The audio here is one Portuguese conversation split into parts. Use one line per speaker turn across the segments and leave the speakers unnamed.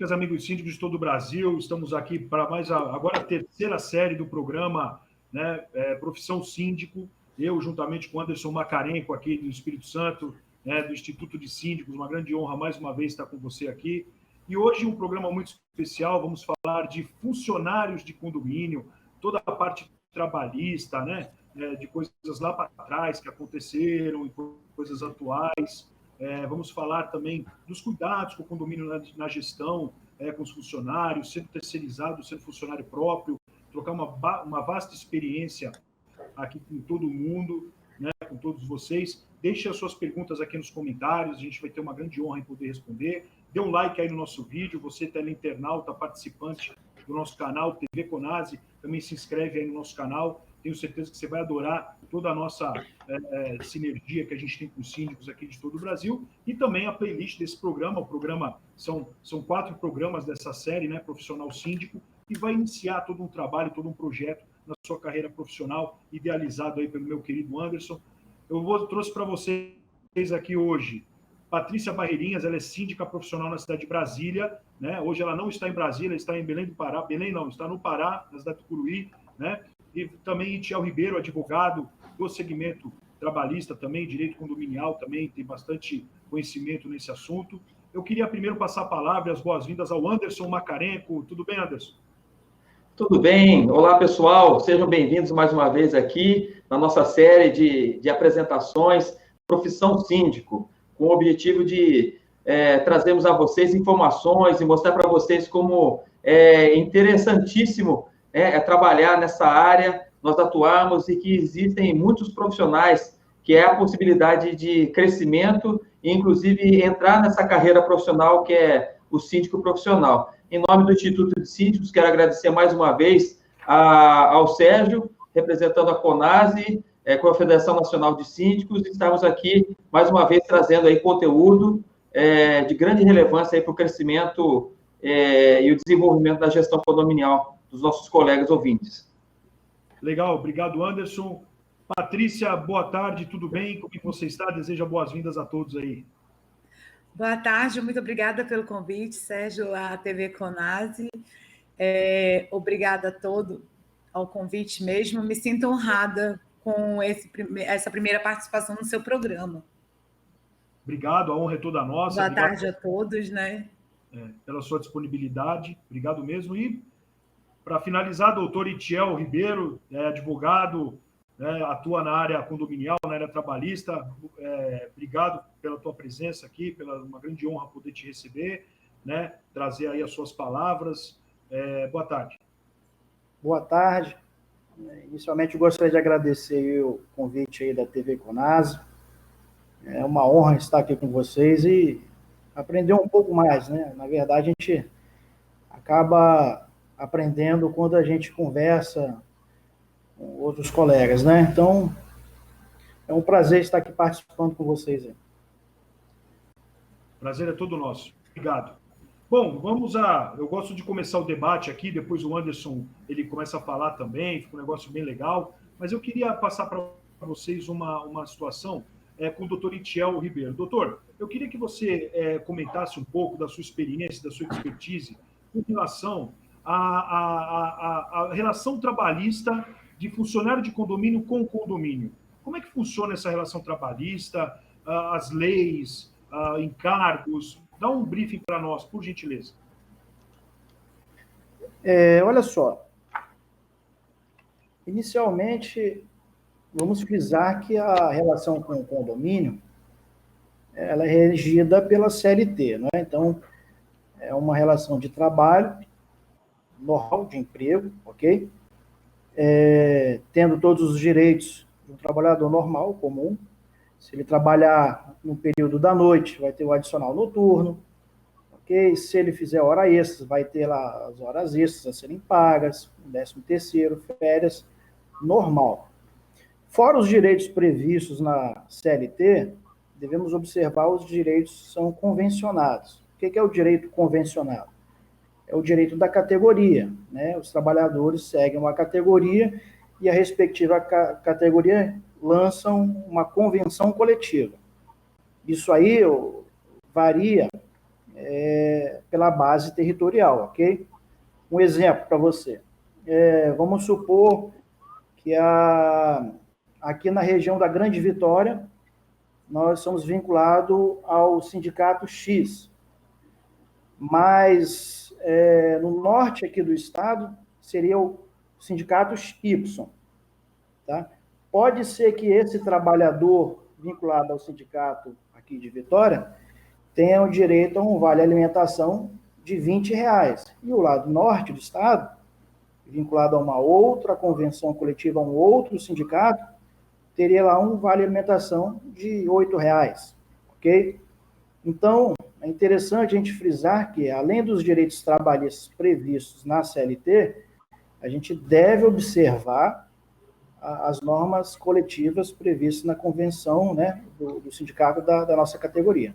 síndicas, amigos síndicos de todo o Brasil, estamos aqui para agora a terceira série do programa, né, Profissão Síndico. Eu, juntamente com Anderson Macarenco, aqui do Espírito Santo, né, do Instituto de Síndicos, uma grande honra mais uma vez estar com você aqui. E hoje um programa muito especial, vamos falar de funcionários de condomínio, toda a parte trabalhista, né, de coisas lá para trás que aconteceram e coisas atuais. Vamos falar também dos cuidados com o condomínio na gestão, com os funcionários, sendo terceirizado, sendo funcionário próprio, trocar uma vasta experiência aqui com todo mundo, né, com todos vocês. Deixe as suas perguntas aqui nos comentários, a gente vai ter uma grande honra em poder responder. Dê um like aí no nosso vídeo, você teleinternauta, participante do nosso canal, TV Conase, também se inscreve aí no nosso canal. Tenho certeza que você vai adorar toda a nossa sinergia que a gente tem com os síndicos aqui de todo o Brasil e também a playlist desse programa. O programa são 4 programas dessa série, né, Profissional Síndico, e vai iniciar todo um trabalho, todo um projeto na sua carreira profissional, idealizado aí pelo meu querido Anderson. Trouxe para vocês aqui hoje Patrícia Barreirinhas, ela é síndica profissional na cidade de Brasília, né? Hoje ela não está em Brasília, ela está em Belém do Pará. Belém não, está no Pará, na cidade do Curuí, né? E também Itiel Ribeiro, advogado do segmento trabalhista também, direito condominial também, tem bastante conhecimento nesse assunto. Eu queria primeiro passar a palavra e as boas-vindas ao Anderson Macarenco. Tudo bem, Anderson?
Tudo bem. Olá, pessoal. Sejam bem-vindos mais uma vez aqui na nossa série de apresentações Profissão Síndico, com o objetivo de trazermos a vocês informações e mostrar para vocês como é interessantíssimo trabalhar nessa área, nós atuamos e que existem muitos profissionais que é a possibilidade de crescimento e, inclusive, entrar nessa carreira profissional que é o síndico profissional. Em nome do Instituto de Síndicos, quero agradecer mais uma vez ao Sérgio, representando a Conase, com a Federação Nacional de Síndicos, e estamos aqui, mais uma vez, trazendo aí conteúdo de grande relevância para o crescimento e o desenvolvimento da gestão condominial dos nossos colegas ouvintes.
Legal, obrigado, Anderson. Patrícia, boa tarde, tudo bem? Como você está? Deseja boas-vindas a todos aí.
Boa tarde, muito obrigada pelo convite, Sérgio, à TV Conase. Obrigada a todo ao convite mesmo. Me sinto honrada com essa primeira participação no seu programa.
Obrigado, a honra é toda nossa.
Boa tarde a todos, né?
Pela sua disponibilidade, obrigado mesmo. E, para finalizar, doutor Itiel Ribeiro, advogado, atua na área condominial, na área trabalhista. Obrigado pela tua presença aqui, uma grande honra poder te receber, né? Trazer aí as suas palavras. Boa tarde.
Boa tarde. Inicialmente, eu gostaria de agradecer o convite aí da TV Conase. É uma honra estar aqui com vocês e aprender um pouco mais, né? Na verdade, a gente acaba aprendendo quando a gente conversa com outros colegas, né? Então, é um prazer estar aqui participando com vocês aí.
Prazer é todo nosso. Obrigado. Bom, eu gosto de começar o debate aqui, depois o Anderson, ele começa a falar também, fica um negócio bem legal, mas eu queria passar para vocês uma situação com o doutor Itiel Ribeiro. Doutor, eu queria que você comentasse um pouco da sua experiência, da sua expertise, com relação à relação trabalhista de funcionário de condomínio com condomínio. Como é que funciona essa relação trabalhista, as leis, encargos? Dá um briefing para nós, por gentileza.
Olha só. Inicialmente, vamos frisar que a relação com o condomínio ela é regida pela CLT, né? Então, é uma relação de trabalho normal, de emprego, ok? Tendo todos os direitos de um trabalhador normal, comum. Se ele trabalhar no período da noite, vai ter o adicional noturno, ok? Se ele fizer hora extra, vai ter lá as horas extras a serem pagas, 13º, férias, normal. Fora os direitos previstos na CLT, devemos observar os direitos que são convencionados. O que é o direito convencionado? É o direito da categoria, né? Os trabalhadores seguem uma categoria e a respectiva categoria lançam uma convenção coletiva. Isso aí varia pela base territorial, ok? Um exemplo para você. Vamos supor que aqui na região da Grande Vitória, nós somos vinculados ao sindicato X, mas no norte aqui do estado seria o sindicato Y, tá? Pode ser que esse trabalhador vinculado ao sindicato aqui de Vitória tenha o direito a um vale alimentação de R$20, e o lado norte do estado, vinculado a uma outra convenção coletiva, a um outro sindicato, teria lá um vale alimentação de R$8, ok? Então, é interessante a gente frisar que, além dos direitos trabalhistas previstos na CLT, a gente deve observar as normas coletivas previstas na convenção, né, do sindicato da nossa categoria.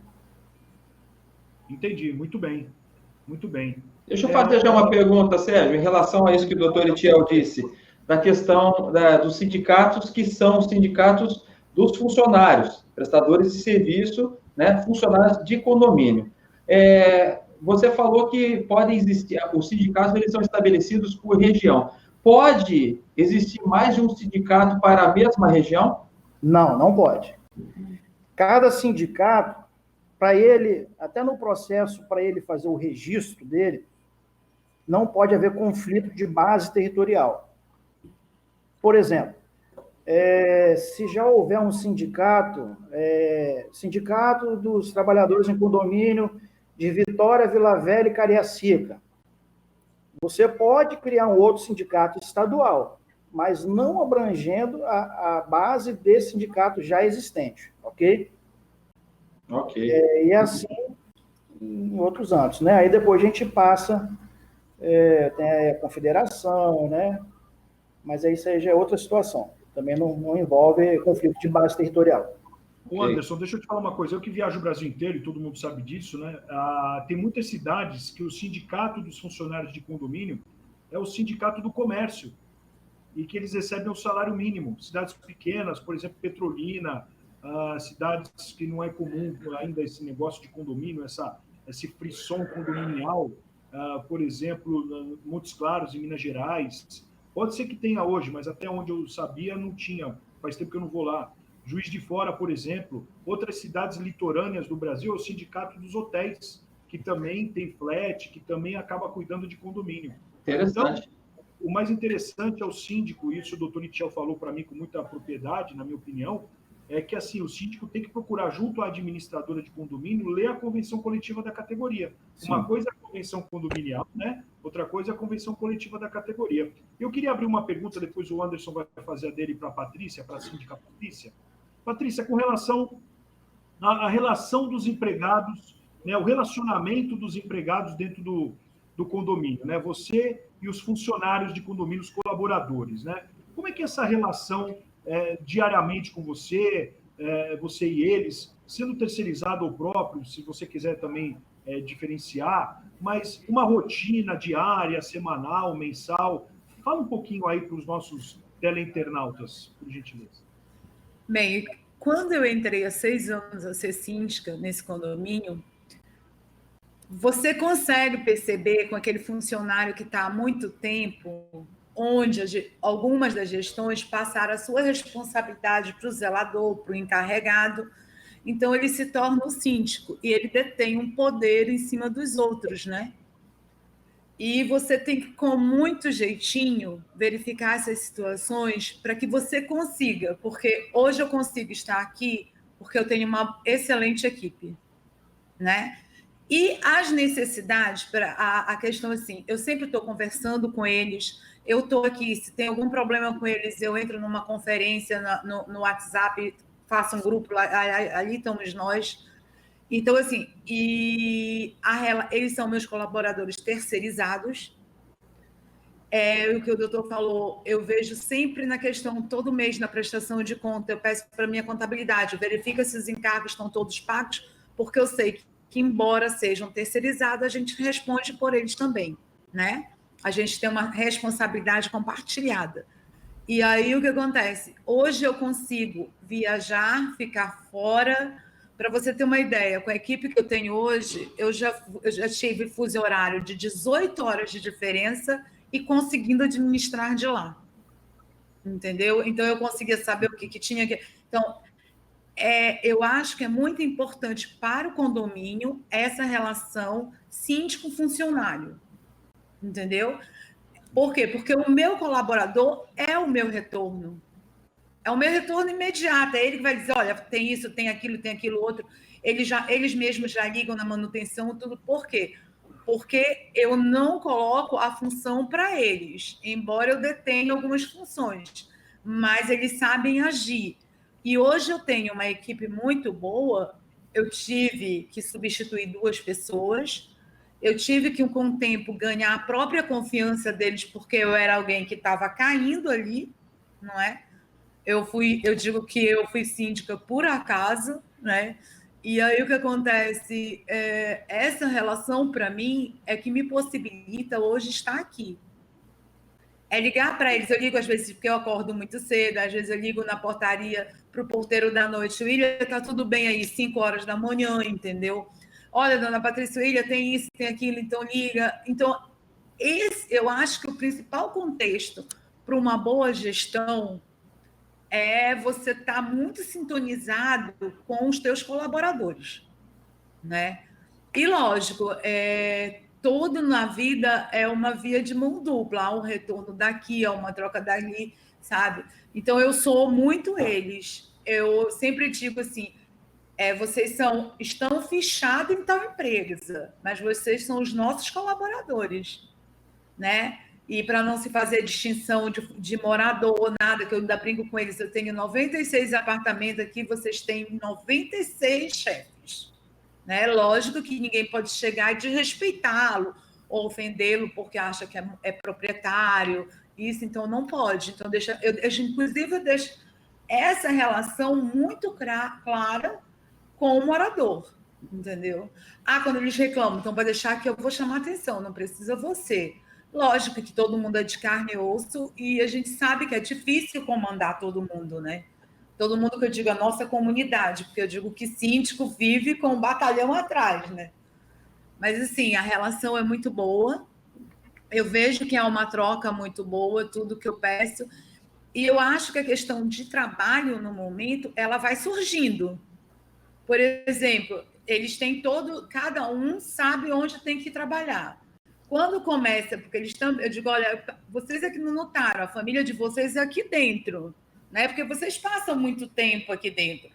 Entendi, muito bem, muito bem.
Deixa eu fazer já uma pergunta, Sérgio, em relação a isso que o doutor Itiel disse, da questão dos sindicatos, que são os sindicatos dos funcionários, prestadores de serviço, né, funcionários de condomínio. Você falou que podem existir, os sindicatos eles são estabelecidos por região. Pode existir mais de um sindicato para a mesma região?
Não, não pode. Cada sindicato, para ele, até no processo, para ele fazer o registro dele, não pode haver conflito de base territorial. Por exemplo, se já houver um sindicato, Sindicato dos Trabalhadores em Condomínio de Vitória, Vila Velha e Cariacica, você pode criar um outro sindicato estadual, mas não abrangendo a base desse sindicato já existente, ok?
Ok.
E assim em outros âmbitos, né? Aí depois a gente passa, tem a confederação, né? Mas isso aí já é outra situação. Também não envolve conflito de base territorial.
Ô Anderson, deixa eu te falar uma coisa. Eu que viajo o Brasil inteiro, e todo mundo sabe disso, né? Tem muitas cidades que o sindicato dos funcionários de condomínio é o sindicato do comércio, e que eles recebem o salário mínimo. Cidades pequenas, por exemplo, Petrolina, cidades que não é comum ainda esse negócio de condomínio, esse frisson condominial, por exemplo, Montes Claros, em Minas Gerais. Pode ser que tenha hoje, mas até onde eu sabia não tinha. Faz tempo que eu não vou lá. Juiz de Fora, por exemplo. Outras cidades litorâneas do Brasil é o sindicato dos hotéis, que também tem flat, que também acaba cuidando de condomínio.
Interessante.
Então, o mais interessante é o síndico, isso o doutor Itiel falou para mim com muita propriedade, na minha opinião, é que assim, o síndico tem que procurar, junto à administradora de condomínio, ler a convenção coletiva da categoria. Sim. Uma coisa é a convenção condominial, né? Outra coisa é a convenção coletiva da categoria. Eu queria abrir uma pergunta, depois o Anderson vai fazer a dele para a Patrícia, para a síndica Patrícia. Patrícia, com relação à relação dos empregados, né, o relacionamento dos empregados dentro do condomínio, né? Você e os funcionários de condomínios colaboradores, né? Como é que é essa relação diariamente com você, você e eles, sendo terceirizado ou próprio, se você quiser também diferenciar, mas uma rotina diária, semanal, mensal? Fala um pouquinho aí para os nossos teleinternautas, por gentileza.
Bem, quando eu entrei há 6 anos a ser síndica nesse condomínio, você consegue perceber com aquele funcionário que está há muito tempo, onde algumas das gestões passaram a sua responsabilidade para o zelador, para o encarregado, então ele se torna o síndico e ele detém um poder em cima dos outros, né? E você tem que, com muito jeitinho, verificar essas situações para que você consiga, porque hoje eu consigo estar aqui porque eu tenho uma excelente equipe, né? E as necessidades, a questão assim, eu sempre estou conversando com eles, eu estou aqui, se tem algum problema com eles, eu entro numa conferência no WhatsApp, faço um grupo, ali estamos nós. Então, assim, eles são meus colaboradores terceirizados. O que o doutor falou, eu vejo sempre na questão, todo mês, na prestação de conta, eu peço para a minha contabilidade, verifica se os encargos estão todos pagos, porque eu sei que, embora sejam terceirizados, a gente responde por eles também, né? A gente tem uma responsabilidade compartilhada. E aí, o que acontece? Hoje eu consigo viajar, ficar fora, Para você ter uma ideia, com a equipe que eu tenho hoje, eu já tive fuso horário de 18 horas de diferença e conseguindo administrar de lá. Entendeu? Então, eu conseguia saber o que tinha que... Então, eu acho que é muito importante para o condomínio essa relação síndico-funcionário. Entendeu? Por quê? Porque o meu colaborador é o meu retorno. É o meu retorno imediato. É ele que vai dizer, olha, tem isso, tem aquilo outro. Eles mesmos já ligam na manutenção, tudo. Por quê? Porque eu não coloco a função para eles, embora eu detenha algumas funções, mas eles sabem agir. E hoje eu tenho uma equipe muito boa, eu tive que substituir 2 pessoas, eu tive que, com o tempo, ganhar a própria confiança deles, porque eu era alguém que estava caindo ali, não é? Eu digo que eu fui síndica por acaso, né? E aí o que acontece? Essa relação, para mim, é que me possibilita hoje estar aqui. É ligar para eles. Eu ligo às vezes porque eu acordo muito cedo, às vezes eu ligo na portaria para o porteiro da noite. William, tá tudo bem aí, 5 horas da manhã, entendeu? Olha, dona Patrícia, William, tem isso, tem aquilo, então liga. Então, eu acho que o principal contexto para uma boa gestão é você estar muito sintonizado com os teus colaboradores, né? E, lógico, tudo na vida é uma via de mão dupla, há um retorno daqui, há uma troca dali, sabe? Então, eu sou muito eles. Eu sempre digo assim, vocês estão fichados em tal empresa, mas vocês são os nossos colaboradores, né? E para não se fazer distinção de morador, nada, que eu ainda brinco com eles, eu tenho 96 apartamentos aqui, vocês têm 96 chefes. Né? Lógico que ninguém pode chegar e desrespeitá-lo ou ofendê-lo porque acha que é proprietário, isso, então não pode. Então, inclusive, eu deixo essa relação muito clara com o morador, entendeu? Quando eles reclamam, então vai deixar que eu vou chamar atenção, não precisa você. Lógico que todo mundo é de carne e osso e a gente sabe que é difícil comandar todo mundo, né? Todo mundo que eu digo a nossa comunidade, porque eu digo que síndico vive com um batalhão atrás, né? Mas, assim, a relação é muito boa, eu vejo que é uma troca muito boa, tudo que eu peço, e eu acho que a questão de trabalho, no momento, ela vai surgindo. Por exemplo, eles têm cada um sabe onde tem que trabalhar. Quando começa, porque eu digo, olha, vocês aqui não notaram, a família de vocês é aqui dentro, né? Porque vocês passam muito tempo aqui dentro.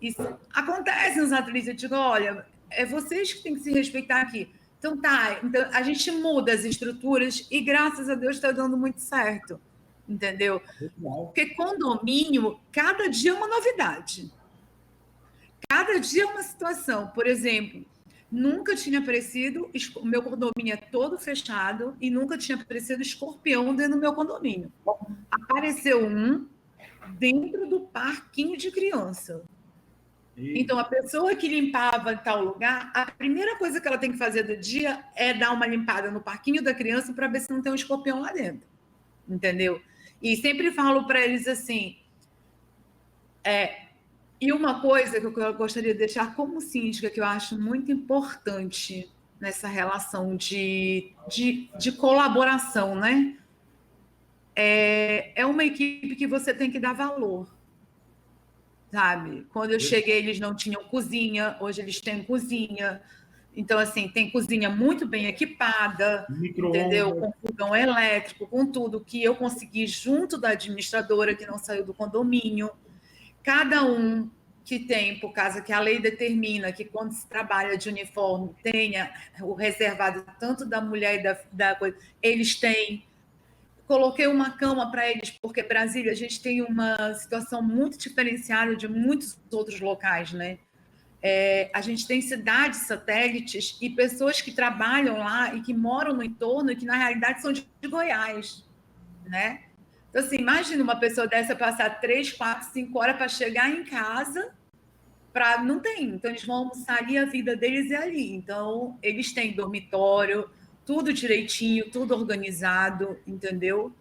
Isso acontece nos ateliês, eu digo, olha, é vocês que têm que se respeitar aqui. Então então a gente muda as estruturas e graças a Deus está dando muito certo, entendeu? Porque condomínio, cada dia é uma novidade. Cada dia é uma situação. Por exemplo, nunca tinha aparecido, o meu condomínio é todo fechado e nunca tinha aparecido escorpião dentro do meu condomínio. Apareceu um dentro do parquinho de criança. Então, a pessoa que limpava tal lugar, a primeira coisa que ela tem que fazer do dia é dar uma limpada no parquinho da criança para ver se não tem um escorpião lá dentro. Entendeu? E sempre falo para eles assim, e uma coisa que eu gostaria de deixar como síndica, que eu acho muito importante nessa relação de colaboração, né? É uma equipe que você tem que dar valor, sabe? Quando eu cheguei, eles não tinham cozinha, hoje eles têm cozinha. Então, assim, tem cozinha muito bem equipada, entendeu? Com fogão elétrico, com tudo que eu consegui junto da administradora, que não saiu do condomínio. Cada um que tem, por causa que a lei determina que quando se trabalha de uniforme tenha o reservado tanto da mulher e da coisa, eles têm. Coloquei uma cama para eles, porque Brasília a gente tem uma situação muito diferenciada de muitos outros locais, né? A gente tem cidades satélites e pessoas que trabalham lá e que moram no entorno e que, na realidade, são de Goiás, né? Então, assim, imagina uma pessoa dessa passar 3, 4, 5 horas para chegar em casa, não tem. Então, eles vão almoçar ali, a vida deles é ali. Então, eles têm dormitório, tudo direitinho, tudo organizado, entendeu?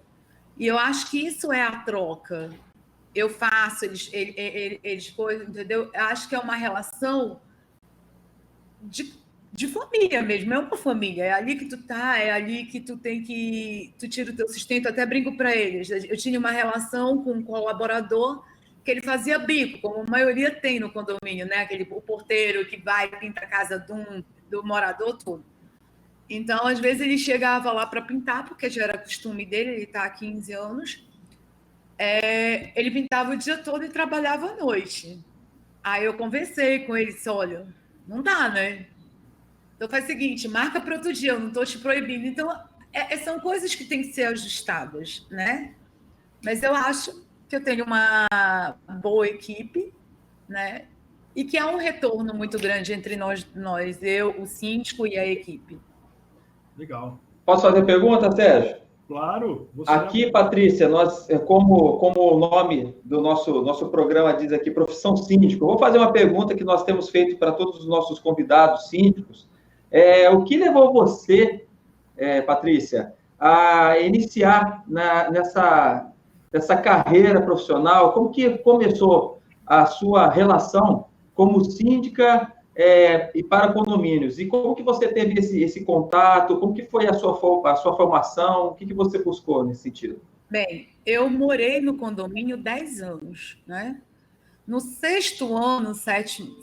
E eu acho que isso é a troca, eu faço, eles coisas, entendeu? Eu acho que é uma relação de família mesmo, é uma família, é ali que tu tá, é ali que tu tem que, tu tira o teu sustento, até brinco para eles. Eu tinha uma relação com um colaborador que ele fazia bico, como a maioria tem no condomínio, né? O porteiro que vai pintar a casa do morador, tudo. Então, às vezes, ele chegava lá para pintar, porque já era costume dele, ele está há 15 anos. Ele pintava o dia todo e trabalhava à noite. Aí eu conversei com ele, disse, olha, não dá, né? Então faz o seguinte, marca para outro dia, eu não estou te proibindo. Então, são coisas que têm que ser ajustadas, né? Mas eu acho que eu tenho uma boa equipe, né? E que há um retorno muito grande entre nós, eu, o síndico e a equipe.
Legal.
Posso fazer pergunta, Sérgio?
Claro.
Aqui, Patrícia, nós, como o nome do nosso programa diz aqui, Profissão Síndico, eu vou fazer uma pergunta que nós temos feito para todos os nossos convidados síndicos. O que levou você, Patrícia, a iniciar nessa carreira profissional? Como que começou a sua relação como síndica e para condomínios? E como que você teve esse contato? Como que foi a sua formação? O que você buscou nesse sentido?
Bem, eu morei no condomínio 10 anos, né? No sexto ano, no sétimo,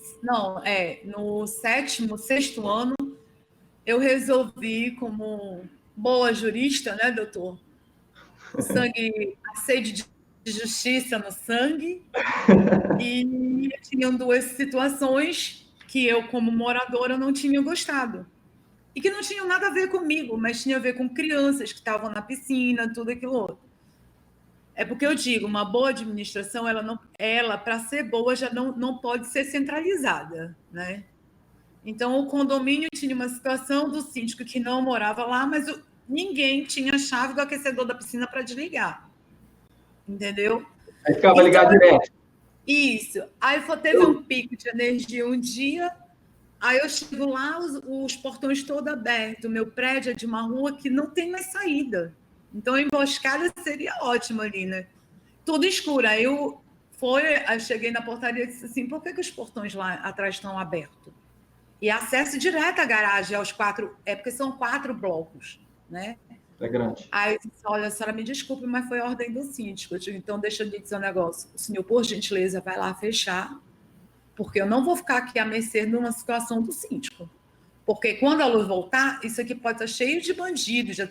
sexto ano, eu resolvi, como boa jurista, né, doutor? A sede de justiça no sangue. E tinham duas situações que eu, como moradora, não tinha gostado. E que não tinham nada a ver comigo, mas tinha a ver com crianças que estavam na piscina, tudo aquilo outro. É porque eu digo, uma boa administração, ela para ser boa, já não pode ser centralizada, né? Então, o condomínio tinha uma situação do síndico que não morava lá, mas ninguém tinha a chave do aquecedor da piscina para desligar. Entendeu?
Aí ficava ligado direto.
Isso. Aí teve um pico de energia um dia, aí eu chego lá, os portões todos abertos. O meu prédio é de uma rua que não tem mais saída. Então, a emboscada seria ótima ali, né? Tudo escuro. Aí eu cheguei na portaria e disse assim, por que os portões lá atrás estão abertos? E acesso direto à garagem, aos 4... porque são 4 blocos, né?
É grande.
Aí eu disse, olha, a senhora me desculpe, mas foi ordem do síndico. Eu digo, então deixa eu dizer um negócio. O senhor, por gentileza, vai lá fechar, porque eu não vou ficar aqui à mercê numa situação do síndico. Porque quando a luz voltar, isso aqui pode estar cheio de bandidos, já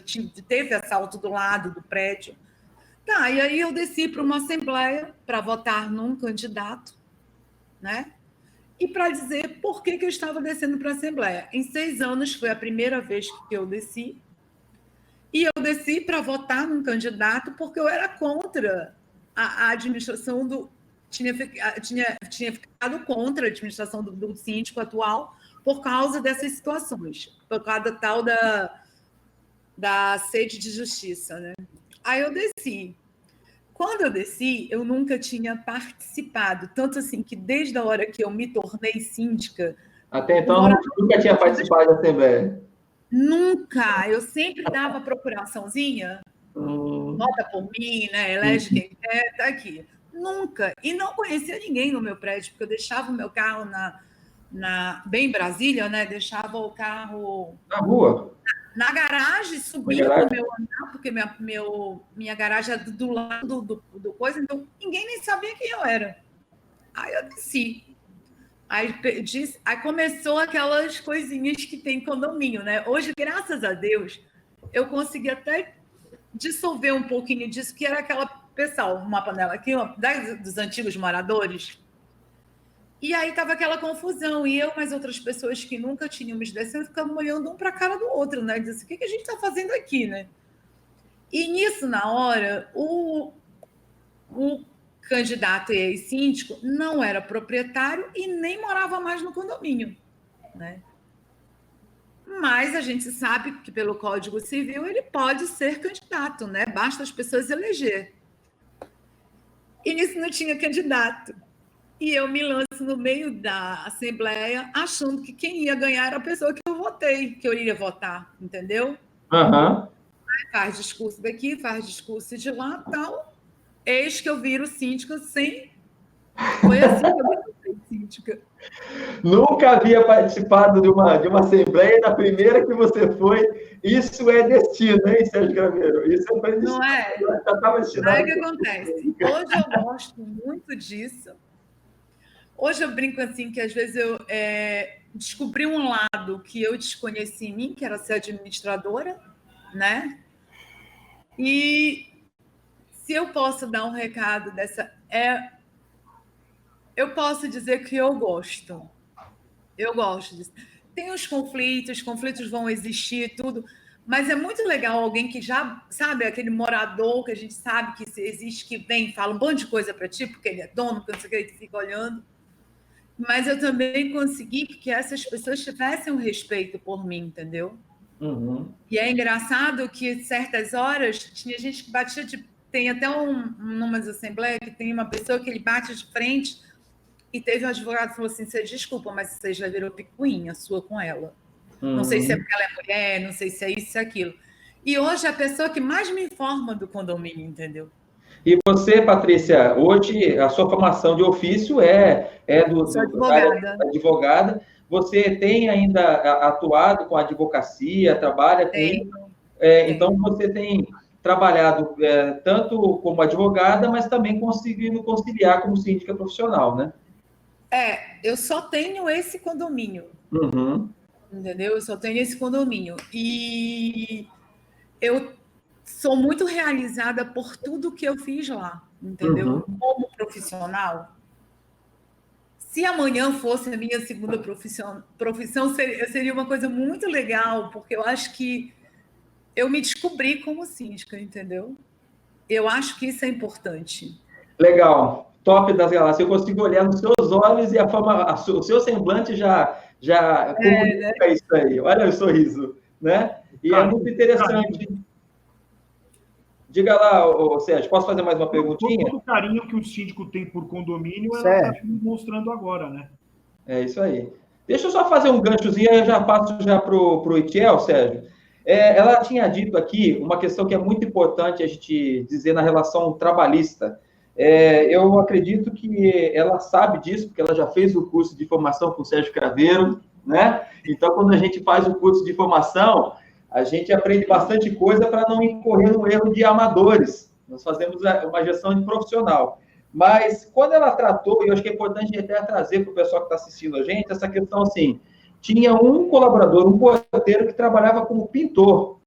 teve assalto do lado do prédio. Tá, e aí eu desci para uma assembleia para votar num candidato, né? E para dizer por que eu estava descendo para a assembleia. Em 6 anos foi a primeira vez que eu desci. E eu desci para votar num candidato porque eu era contra a administração do... Tinha ficado contra a administração do síndico atual por causa dessas situações, por causa da tal da sede de justiça, né? Aí eu desci. Quando eu desci, eu nunca tinha participado, tanto assim que desde a hora que eu me tornei síndica...
Até então, nunca tinha participado da Assembleia.
Nunca. Eu sempre dava procuraçãozinha, vota por mim, né? Elege quem quer, tá aqui. Nunca. E não conhecia ninguém no meu prédio, porque eu deixava o meu carro bem em Brasília, né? Deixava o carro...
Na rua?
Na garagem, subia para o meu andar, porque minha garagem é do lado do coisa, então ninguém nem sabia quem eu era. Aí eu desci. Aí começou aquelas coisinhas que tem condomínio, né? Hoje, graças a Deus, eu consegui até dissolver um pouquinho disso, que era aquela pessoal, uma panela aqui, dos antigos moradores. E aí estava aquela confusão, e eu, mas outras pessoas que nunca tinham me descendo, ficamos olhando um para a cara do outro, né? Dizendo, o que a gente está fazendo aqui, né? E nisso, na hora, o candidato e ex-síndico não era proprietário e nem morava mais no condomínio, né? Mas a gente sabe que pelo Código Civil ele pode ser candidato, né? Basta as pessoas eleger. E nisso não tinha candidato. E eu me lanço no meio da assembleia achando que quem ia ganhar era a pessoa que eu votei, que eu iria votar, entendeu?
Uhum.
Faz discurso daqui, faz discurso de lá, tal. eis que eu viro síndica sem... Foi assim que eu virei síndica.
Nunca havia participado de uma assembleia, na primeira que você foi. Isso é destino, hein, Sérgio Craveiro? Isso é predestino.
Não é?
Já estava destinado.
Aí o que acontece? Hoje eu gosto muito disso. Hoje eu brinco assim, que às vezes eu descobri um lado que eu desconheci em mim, que era ser administradora, né? E se eu posso dar um recado dessa... eu posso dizer que eu gosto. Eu gosto disso. Tem os conflitos vão existir, tudo, mas é muito legal alguém que já, sabe, aquele morador que a gente sabe que existe, que vem e fala um monte de coisa para ti, porque ele é dono, porque não sei o que, ele fica olhando. Mas eu também consegui que essas pessoas tivessem um respeito por mim, entendeu?
Uhum.
E é engraçado que, certas horas, tinha gente que batia de... Tem até numa assembleia que tem uma pessoa que ele bate de frente e teve um advogado que falou assim, você desculpa, mas você já virou picuinha sua com ela.
Uhum.
Não sei se é porque ela é mulher, não sei se é isso, se é aquilo. E hoje é a pessoa que mais me informa do condomínio, entendeu?
E você, Patrícia, hoje a sua formação de ofício
Sou advogada.
Advogada. Você tem ainda atuado com a advocacia, trabalha com isso? Então, você tem trabalhado tanto como advogada, mas também conseguindo conciliar como síndica profissional, né?
Eu só tenho esse condomínio.
Uhum.
Entendeu? Eu só tenho esse condomínio. E eu sou muito realizada por tudo que eu fiz lá, entendeu?
Uhum.
Como profissional. Se amanhã fosse a minha segunda profissão seria uma coisa muito legal, porque eu acho que eu me descobri como síndica, entendeu? Eu acho que isso é importante.
Legal. Top das galáxias. Eu consigo olhar nos seus olhos e o seu semblante já comunica, né? Isso aí. Olha o sorriso, né? E é muito interessante. Diga lá, Sérgio, posso fazer mais uma perguntinha?
Todo o carinho que o síndico tem por condomínio, ela está mostrando agora, né?
É isso aí. Deixa eu só fazer um ganchozinho, eu já passo para o Itiel, Sérgio. Ela tinha dito aqui uma questão que é muito importante a gente dizer na relação trabalhista. Eu acredito que ela sabe disso, porque ela já fez o curso de formação com o Sérgio Craveiro, né? Então, quando a gente faz o curso de formação, a gente aprende bastante coisa para não incorrer no erro de amadores. Nós fazemos uma gestão de profissional. Mas, quando ela tratou, e eu acho que é importante até trazer para o pessoal que está assistindo a gente, essa questão assim, tinha um colaborador, um porteiro, que trabalhava como pintor,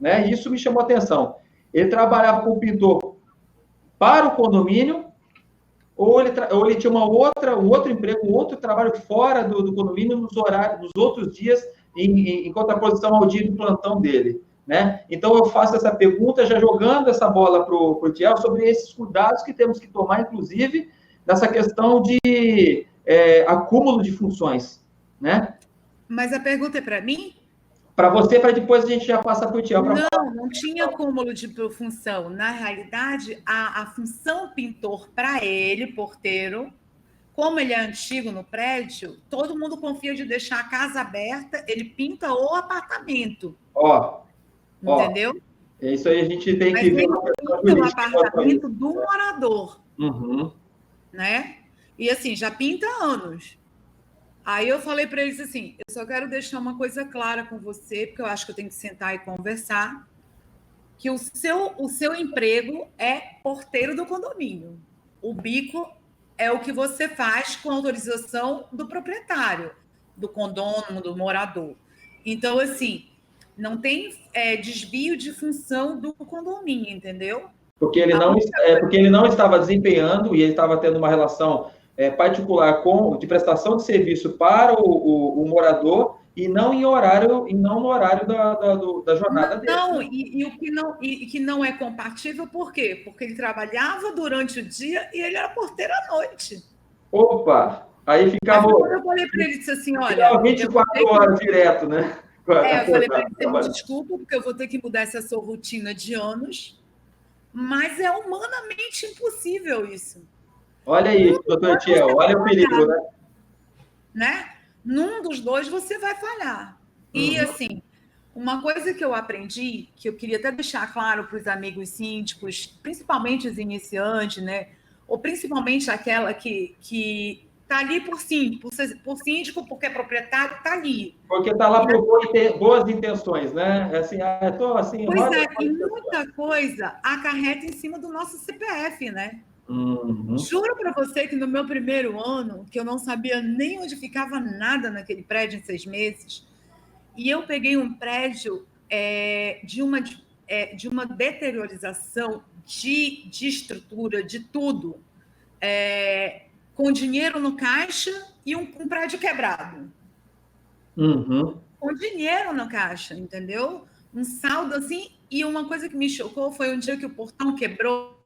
né? E isso me chamou a atenção. Ele trabalhava como pintor para o condomínio, ou ele tinha um outro emprego, um outro trabalho fora do condomínio, nos outros dias, em contraposição ao dia do plantão dele, né? Então, eu faço essa pergunta, já jogando essa bola para o Tiel, sobre esses cuidados que temos que tomar, inclusive, nessa questão de acúmulo de funções, né?
Mas a pergunta é para mim?
Para você, para depois a gente já passa para o Tiel.
Não tinha acúmulo de função. Na realidade, a função pintor para ele, porteiro, como ele é antigo no prédio, todo mundo confia de deixar a casa aberta, ele pinta o apartamento. Entendeu?
É isso aí, a gente tem que ver.
Mas ele pinta o apartamento do morador.
Uhum.
Né? E assim, já pinta há anos. Aí eu falei para eles assim, eu só quero deixar uma coisa clara com você, porque eu acho que eu tenho que sentar e conversar, que o seu emprego é porteiro do condomínio. O bico é o que você faz com autorização do proprietário, do condômino, do morador. Então, assim, não tem desvio de função do condomínio, entendeu?
Porque ele não estava desempenhando e ele estava tendo uma relação particular de prestação de serviço para o morador e não no horário da jornada dele.
Não, e que não é compatível, por quê? Porque ele trabalhava durante o dia e ele era porteiro à noite.
Opa! Aí ficava...
Eu falei para ele, disse assim, olha...
24 horas direto, né?
Eu falei para ele, me desculpa, porque eu vou ter que mudar essa sua rotina de anos, mas é humanamente impossível isso.
Olha aí, doutor Itiel, olha o perigo,
né? Num dos dois você vai falhar. E, assim, Uma coisa que eu aprendi, que eu queria até deixar claro para os amigos síndicos, principalmente os iniciantes, né? Ou principalmente aquela que está ali por síndico, porque é proprietário, está ali.
Porque está lá por boas intenções, né? Assim, estou assim,
Pois é, e muita coisa acarreta em cima do nosso CPF, né?
Uhum.
Juro para você que no meu primeiro ano, que eu não sabia nem onde ficava nada naquele prédio em 6 meses, e eu peguei um prédio de uma deteriorização de estrutura, de tudo, com dinheiro no caixa e um prédio quebrado.
Uhum.
Com dinheiro no caixa, entendeu? Um saldo assim. E uma coisa que me chocou foi um dia que o portão quebrou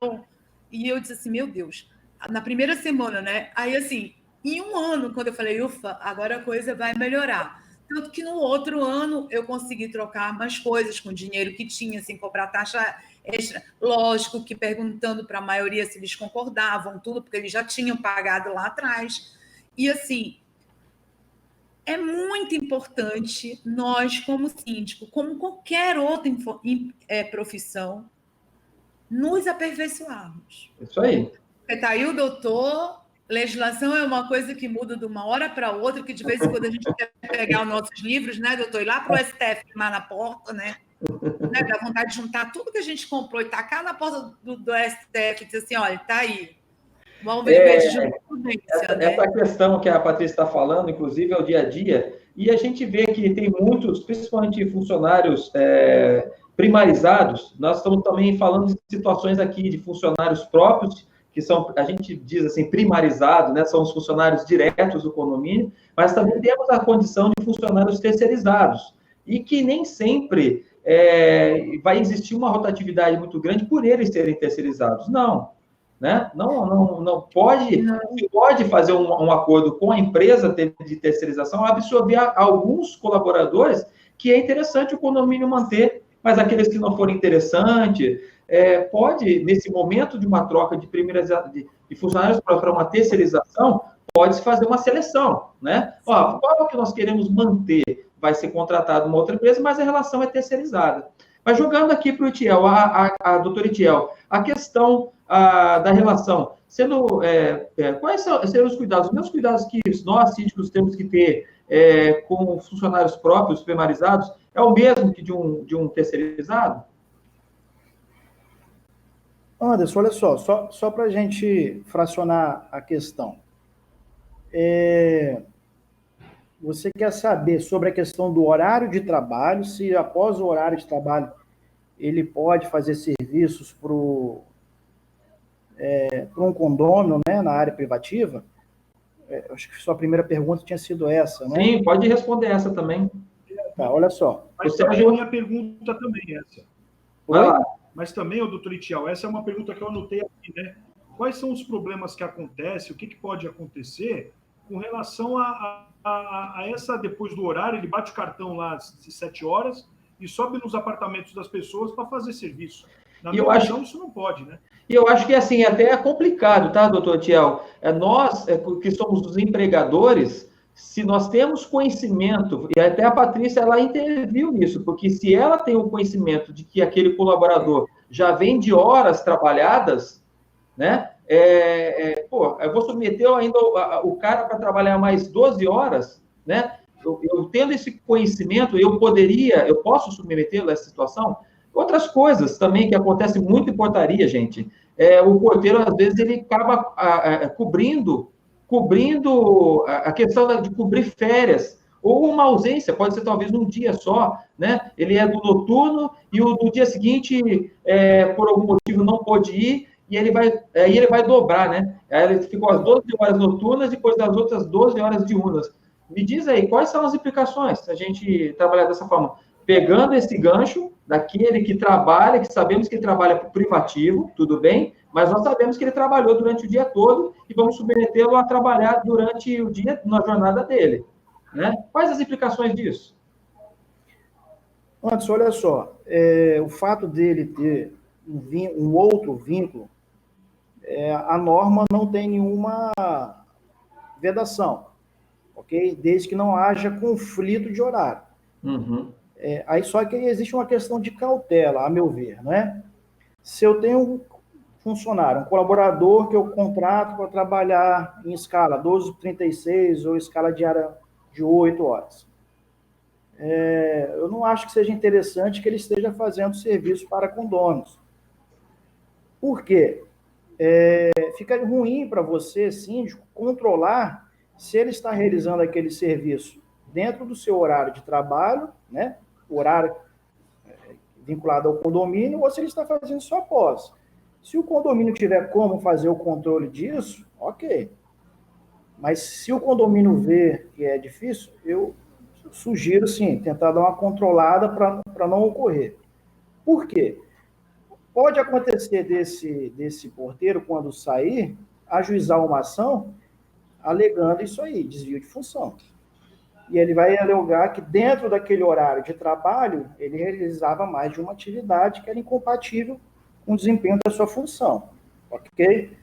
e eu disse assim, meu Deus, na primeira semana, né? Aí, assim, em um ano, quando eu falei, ufa, agora a coisa vai melhorar. Tanto que no outro ano eu consegui trocar mais coisas com o dinheiro que tinha, sem cobrar taxa extra. Lógico que perguntando para a maioria se eles concordavam, tudo, porque eles já tinham pagado lá atrás. E, assim, é muito importante nós, como síndico, como qualquer outra profissão, nos aperfeiçoarmos.
Isso aí.
Porque está aí o doutor, legislação é uma coisa que muda de uma hora para outra, que de vez em quando a gente quer pegar os nossos livros, né, doutor, ir lá para o STF, queimar na porta, né? Dá vontade de juntar tudo que a gente comprou e tacar na porta do STF e dizer assim, olha, está aí. Vamos viver de jurisprudência, né?
Essa questão que a Patrícia está falando, inclusive, é o dia a dia, e a gente vê que tem muitos, principalmente funcionários primarizados, nós estamos também falando de situações aqui de funcionários próprios, que são, a gente diz assim, primarizados, né, são os funcionários diretos do condomínio, mas também temos a condição de funcionários terceirizados, e que nem sempre vai existir uma rotatividade muito grande por eles serem terceirizados. Não. Né? Não pode fazer um acordo com a empresa de terceirização, absorver alguns colaboradores que é interessante o condomínio manter, mas aqueles que não forem interessantes, pode, nesse momento de uma troca de funcionários para uma terceirização, pode-se fazer uma seleção, né? Ó, qual é o que nós queremos manter? Vai ser contratado uma outra empresa, mas a relação é terceirizada. Mas jogando aqui para o Itiel, a doutora Itiel, a questão da relação, quais serão os cuidados? Os meus cuidados que nós, síndicos, temos que ter com funcionários próprios, primarizados, é o mesmo que de um terceirizado?
Anderson, olha só para a gente fracionar a questão. Você quer saber sobre a questão do horário de trabalho, se após o horário de trabalho ele pode fazer serviços para um condômino, né, na área privativa? Acho que sua primeira pergunta tinha sido essa, né?
Sim, pode responder essa também.
Tá, olha só.
Mas também a minha pergunta também é essa.
Oi?
Mas também, doutor Itiel, essa é uma pergunta que eu anotei aqui, né? Quais são os problemas que acontecem, o que pode acontecer com relação a essa, depois do horário, ele bate o cartão lá às 7 horas e sobe nos apartamentos das pessoas para fazer serviço. Na minha visão, isso não pode, né?
E eu acho que, assim, até é complicado, tá, doutor Itiel? Nós, que somos os empregadores, se nós temos conhecimento, e até a Patrícia, ela interviu nisso, porque se ela tem o conhecimento de que aquele colaborador já vem de horas trabalhadas, né? Eu vou submeter ainda o cara para trabalhar mais 12 horas, né? Eu tendo esse conhecimento, eu posso submetê-lo a essa situação? Outras coisas também que acontecem muito em portaria, gente. O porteiro, às vezes, ele acaba cobrindo a questão de cobrir férias, ou uma ausência, pode ser talvez um dia só, né? Ele é do noturno e no dia seguinte, por algum motivo, não pôde ir, e ele vai dobrar, né? Aí ele ficou as 12 horas noturnas e depois das outras 12 horas diurnas. Me diz aí, quais são as implicações se a gente trabalhar dessa forma? Pegando esse gancho daquele que trabalha, que sabemos que ele trabalha para o privativo, tudo bem, mas nós sabemos que ele trabalhou durante o dia todo e vamos submetê-lo a trabalhar durante o dia, na jornada dele. Né? Quais as implicações disso?
Anderson, olha só, o fato dele ter um outro vínculo, a norma não tem nenhuma vedação, ok? Desde que não haja conflito de horário.
Uhum.
Aí só que existe uma questão de cautela, a meu ver, não é? Se eu tenho um funcionário, um colaborador que eu contrato para trabalhar em escala 12/36 ou escala diária de 8 horas, eu não acho que seja interessante que ele esteja fazendo serviço para condôminos. Por quê? Fica ruim para você, síndico, controlar se ele está realizando aquele serviço dentro do seu horário de trabalho, né? O horário vinculado ao condomínio, ou se ele está fazendo só após. Se o condomínio tiver como fazer o controle disso, ok. Mas se o condomínio vê que é difícil, eu sugiro, sim, tentar dar uma controlada para não ocorrer. Por quê? Pode acontecer desse porteiro, quando sair, ajuizar uma ação alegando isso aí, desvio de função. E ele vai alegar que dentro daquele horário de trabalho, ele realizava mais de uma atividade que era incompatível com o desempenho da sua função. Ok?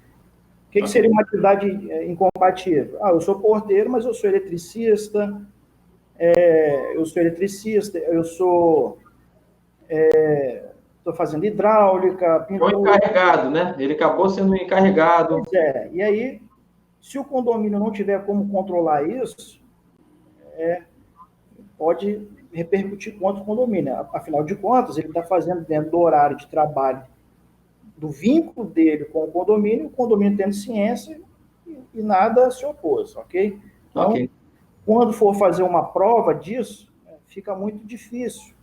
O que seria uma atividade incompatível? Eu sou porteiro, mas eu sou eletricista, estou fazendo hidráulica, pintura.
Foi encarregado, né? Ele acabou sendo encarregado.
Pois e aí, se o condomínio não tiver como controlar isso, pode repercutir contra o condomínio. Afinal de contas, ele está fazendo dentro do horário de trabalho, do vínculo dele com o condomínio tendo ciência e nada se opôs, ok? Então, quando for fazer uma prova disso, fica muito difícil,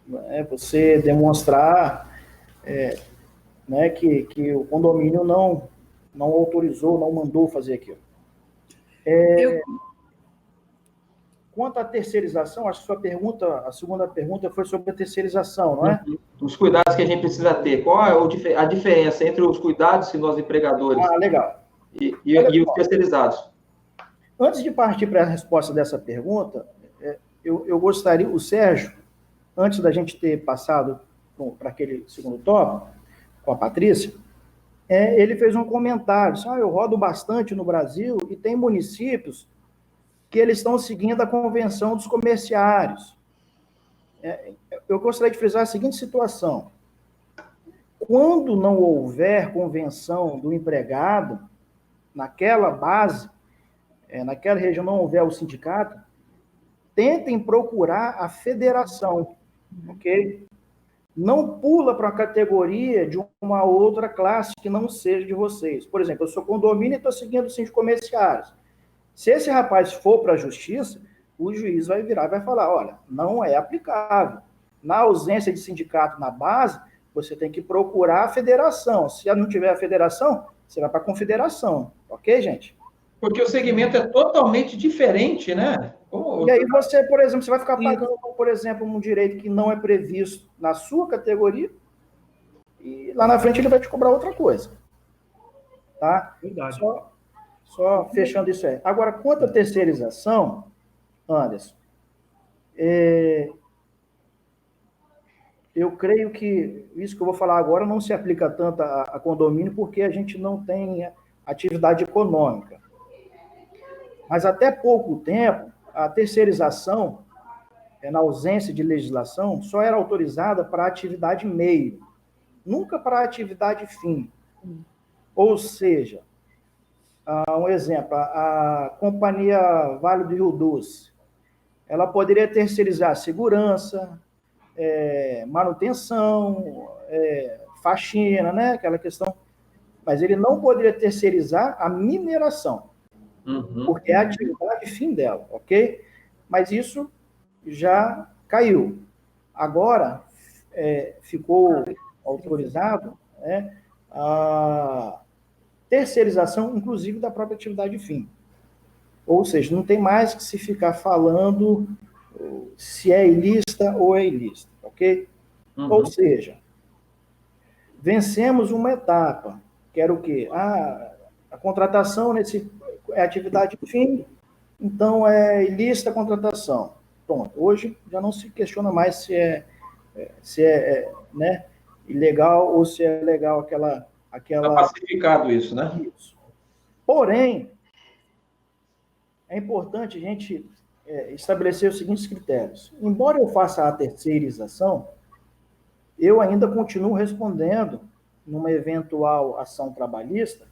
né, você demonstrar que o condomínio não autorizou, não mandou fazer aquilo. Quanto à terceirização, acho que a segunda pergunta foi sobre a terceirização, não é?
Os cuidados que a gente precisa ter. Qual é a diferença entre os cuidados que nós empregadores
legal.
e os terceirizados?
Antes de partir para a resposta dessa pergunta, eu gostaria, o Sérgio, antes da gente ter passado para aquele segundo tópico, com a Patrícia, ele fez um comentário, eu rodo bastante no Brasil e tem municípios que eles estão seguindo a Convenção dos Comerciários. Eu gostaria de frisar a seguinte situação. Quando não houver convenção do empregado, naquela base, naquela região não houver o sindicato, tentem procurar a federação, ok? Não pula para a categoria de uma outra classe que não seja de vocês. Por exemplo, eu sou condomínio e estou seguindo os síndicos comerciários. Se esse rapaz for para a justiça, o juiz vai virar e vai falar, olha, não é aplicável. Na ausência de sindicato na base, você tem que procurar a federação. Se não tiver a federação, você vai para a confederação. Ok, gente?
Porque o segmento é totalmente diferente, né?
E aí você, por exemplo, você vai ficar pagando, por exemplo, um direito que não é previsto na sua categoria e lá na frente ele vai te cobrar outra coisa. Tá?
Verdade.
Só fechando isso aí. Agora, quanto à terceirização, Anderson, eu creio que isso que eu vou falar agora não se aplica tanto a condomínio, porque a gente não tem atividade econômica. Mas até pouco tempo, a terceirização, na ausência de legislação, só era autorizada para atividade meio, nunca para atividade fim. Ou seja, um exemplo, a companhia Vale do Rio Doce, ela poderia terceirizar segurança, manutenção, faxina, né? Aquela questão. Mas ele não poderia terceirizar a mineração, porque é a atividade fim dela, ok? Mas isso já caiu. Agora, ficou autorizado, a terceirização, inclusive, da própria atividade fim. Ou seja, não tem mais que se ficar falando se é ilícita ou é ilícita, ok? Ou seja, vencemos uma etapa, que era o quê? A contratação é atividade fim, então é ilícita a contratação. Pronto, hoje já não se questiona mais se é ilegal ou se é legal aquela...
Está pacificado isso, né?
Isso. Porém, é importante a gente estabelecer os seguintes critérios. Embora eu faça a terceirização, eu ainda continuo respondendo, numa eventual ação trabalhista,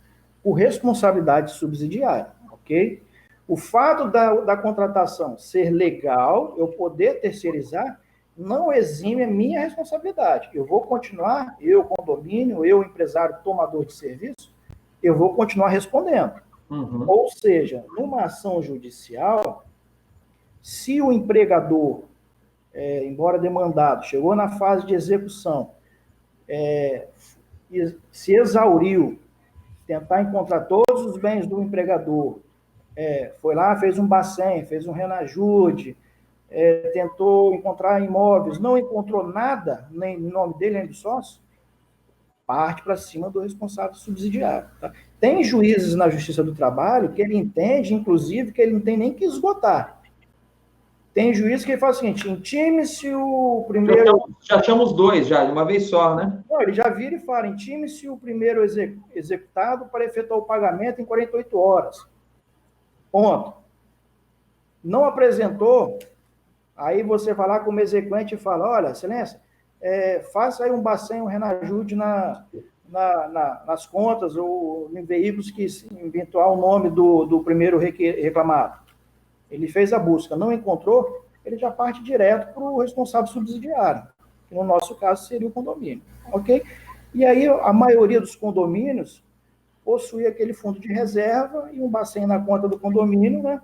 por responsabilidade subsidiária, ok? O fato da contratação ser legal, eu poder terceirizar, não exime a minha responsabilidade. Eu vou continuar, eu, condomínio, eu, empresário, tomador de serviço, eu vou continuar respondendo.
Uhum.
Ou seja, numa ação judicial, se o empregador, embora demandado, chegou na fase de execução, se exauriu, tentar encontrar todos os bens do empregador, foi lá, fez um bacen, fez um renajude, tentou encontrar imóveis, não encontrou nada, nem em nome dele, nem do sócio, parte para cima do responsável subsidiário. Tá? Tem juízes na Justiça do Trabalho que ele entende, inclusive, que ele não tem nem que esgotar. Tem juiz que fala o seguinte, intime-se o primeiro...
Já tínhamos dois, já, de uma vez só, né?
Não, ele já vira e fala, intime-se o primeiro executado para efetuar o pagamento em 48 horas. Ponto. Não apresentou, aí você vai lá como exequente e fala, olha, excelência, faça aí um bacen, um renajude nas contas ou em veículos que eventual o nome do primeiro reclamado. Ele fez a busca, não encontrou, ele já parte direto para o responsável subsidiário, que no nosso caso seria o condomínio, ok? E aí a maioria dos condomínios possui aquele fundo de reserva e um bacen na conta do condomínio, né?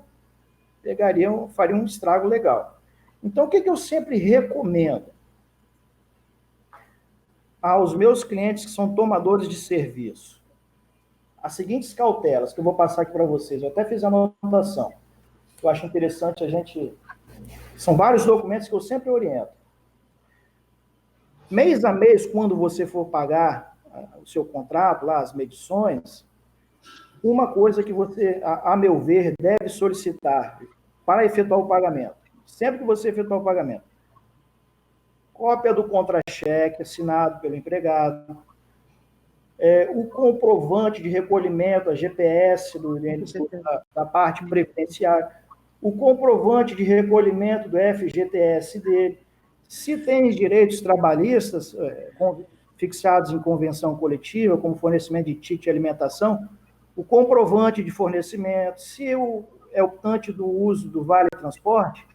Faria um estrago legal. Então, o que eu sempre recomendo aos meus clientes que são tomadores de serviço? As seguintes cautelas que eu vou passar aqui para vocês. Eu até fiz a anotação. Eu acho interessante a gente... São vários documentos que eu sempre oriento. Mês a mês, quando você for pagar o seu contrato, lá, as medições, uma coisa que você, a meu ver, deve solicitar para efetuar o pagamento. Sempre que você efetuar o pagamento. Cópia do contra-cheque assinado pelo empregado, o comprovante de recolhimento, a GPS da parte previdenciária, o comprovante de recolhimento do FGTS dele, se tem direitos trabalhistas fixados em convenção coletiva, como fornecimento de ticket de alimentação, o comprovante de fornecimento, se é optante do uso do Vale Transporte,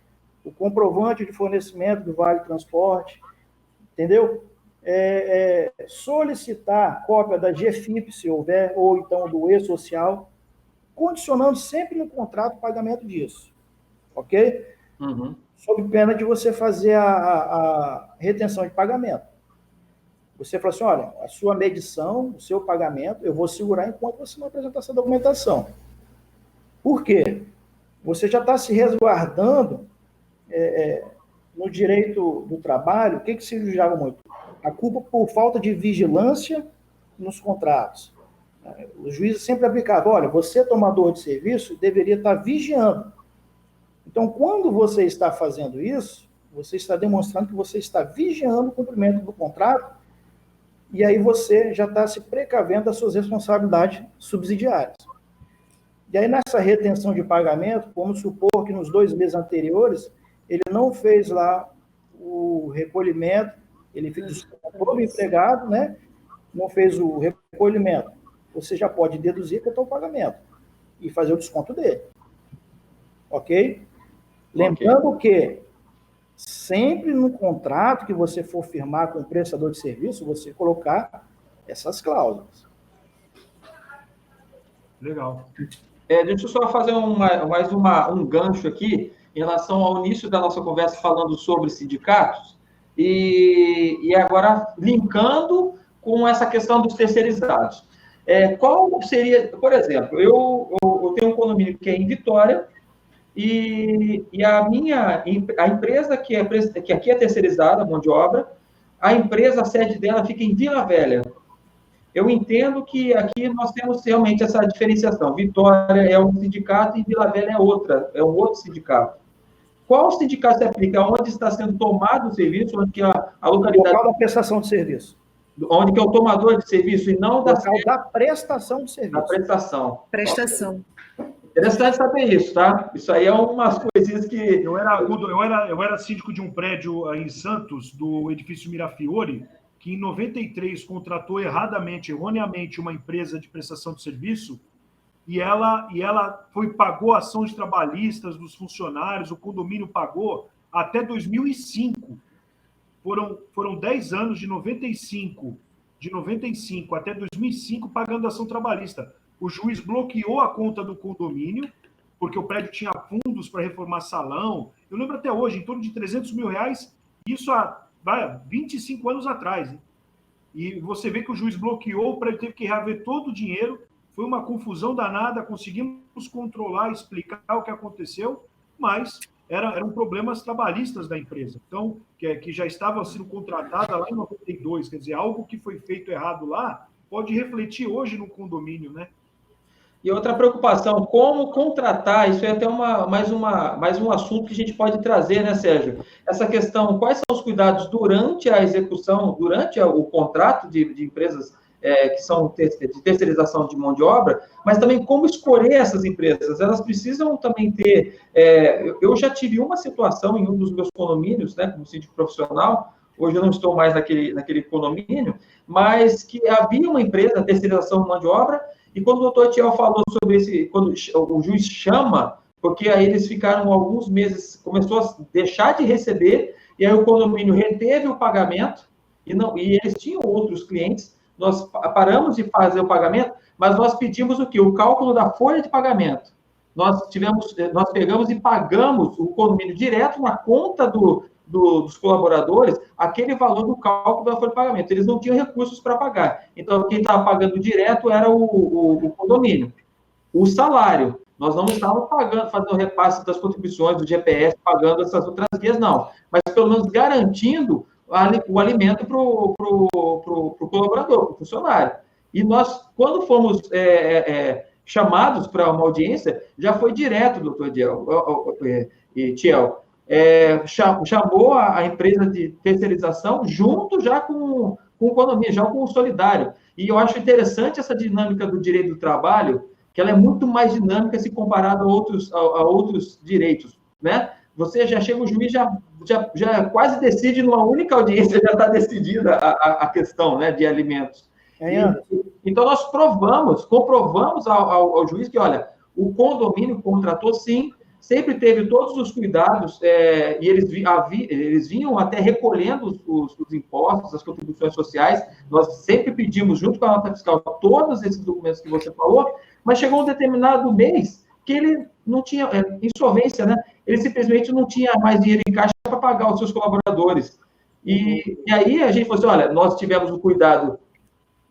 o comprovante de fornecimento do Vale Transporte, entendeu? Solicitar cópia da GFIP, se houver, ou então do E-Social, condicionando sempre no contrato o pagamento disso, ok?
Uhum.
Sob pena de você fazer a retenção de pagamento. Você fala assim, olha, a sua medição, o seu pagamento, eu vou segurar enquanto você não apresentar essa documentação. Por quê? Você já está se resguardando no direito do trabalho. O que se julgava muito? A culpa por falta de vigilância nos contratos. Os juízes sempre aplicavam, olha, você, tomador de serviço, deveria estar vigiando. Então, quando você está fazendo isso, você está demonstrando que você está vigiando o cumprimento do contrato, e aí você já está se precavendo das suas responsabilidades subsidiárias. E aí, nessa retenção de pagamento, vamos supor que nos 2 meses anteriores, ele não fez lá o recolhimento, ele fez o empregado, né? Não fez o recolhimento. Você já pode deduzir que é o pagamento e fazer o desconto dele. Ok? Lembrando que sempre no contrato que você for firmar com o prestador de serviço, você colocar essas cláusulas.
Legal.
Deixa eu só fazer mais um gancho aqui em relação ao início da nossa conversa falando sobre sindicatos e agora linkando com essa questão dos terceirizados. Qual seria, por exemplo, eu tenho um condomínio que é em Vitória e a empresa que aqui é terceirizada, mão de obra, a sede dela fica em Vila Velha. Eu entendo que aqui nós temos realmente essa diferenciação. Vitória é um sindicato e Vila Velha é um outro sindicato. Qual sindicato se aplica? Onde está sendo tomado o serviço? Onde que a localidade...
O local da prestação de serviço.
Onde que é o tomador de serviço e não da...
Da prestação de serviço.
Da prestação.
Prestação.
Interessante saber isso, tá? Isso aí é umas coisinhas que...
Eu era síndico de um prédio em Santos, do edifício Mirafiore, que em 93 contratou erroneamente, uma empresa de prestação de serviço, e ela pagou ações trabalhistas dos funcionários, o condomínio pagou até 2005. Foram 10 anos, de 95 até 2005, pagando ação trabalhista. O juiz bloqueou a conta do condomínio, porque o prédio tinha fundos para reformar salão. Eu lembro até hoje, em torno de R$300 mil, isso há 25 anos atrás. Hein? E você vê que o juiz bloqueou, o prédio teve que reaver todo o dinheiro, foi uma confusão danada, conseguimos controlar, explicar o que aconteceu, mas eram problemas trabalhistas da empresa, então, que já estava sendo contratada lá em 92, quer dizer, algo que foi feito errado lá, pode refletir hoje no condomínio, né?
E outra preocupação, como contratar, isso é até mais um assunto que a gente pode trazer, né, Sérgio? Essa questão, quais são os cuidados durante a execução, durante o contrato de empresas que são de terceirização de mão de obra, mas também como escolher essas empresas. Elas precisam também ter... eu já tive uma situação em um dos meus condomínios, né, como síndico profissional, hoje eu não estou mais naquele condomínio, mas que havia uma empresa de terceirização de mão de obra, e quando o doutor Tiel falou sobre quando o juiz chama, porque aí eles ficaram alguns meses, começou a deixar de receber, e aí o condomínio reteve o pagamento, e eles tinham outros clientes, nós paramos de fazer o pagamento, mas nós pedimos o quê? O cálculo da folha de pagamento. Nós pegamos e pagamos o condomínio direto na conta dos colaboradores, aquele valor do cálculo da folha de pagamento. Eles não tinham recursos para pagar. Então, quem estava pagando direto era o condomínio. O salário, nós não estávamos pagando, fazendo repasse das contribuições do GPS, pagando essas outras guias, não. Mas, pelo menos, garantindo o alimento para o colaborador, para o funcionário. E nós, quando fomos chamados para uma audiência, já foi direto, doutor Tiel, chamou a empresa de terceirização junto já com o condomínio, já com o solidário. E eu acho interessante essa dinâmica do direito do trabalho, que ela é muito mais dinâmica se comparada a outros direitos, né? Você já chega, o juiz já quase decide numa única audiência, já está decidida a questão, né, de alimentos. Então, nós comprovamos ao juiz que, olha, o condomínio contratou, sim, sempre teve todos os cuidados, e eles vinham até recolhendo os impostos, as contribuições sociais, nós sempre pedimos, junto com a nota fiscal, todos esses documentos que você falou, mas chegou um determinado mês que ele não tinha, insolvência, né? Ele simplesmente não tinha mais dinheiro em caixa para pagar os seus colaboradores. E aí a gente falou assim, olha, nós tivemos o cuidado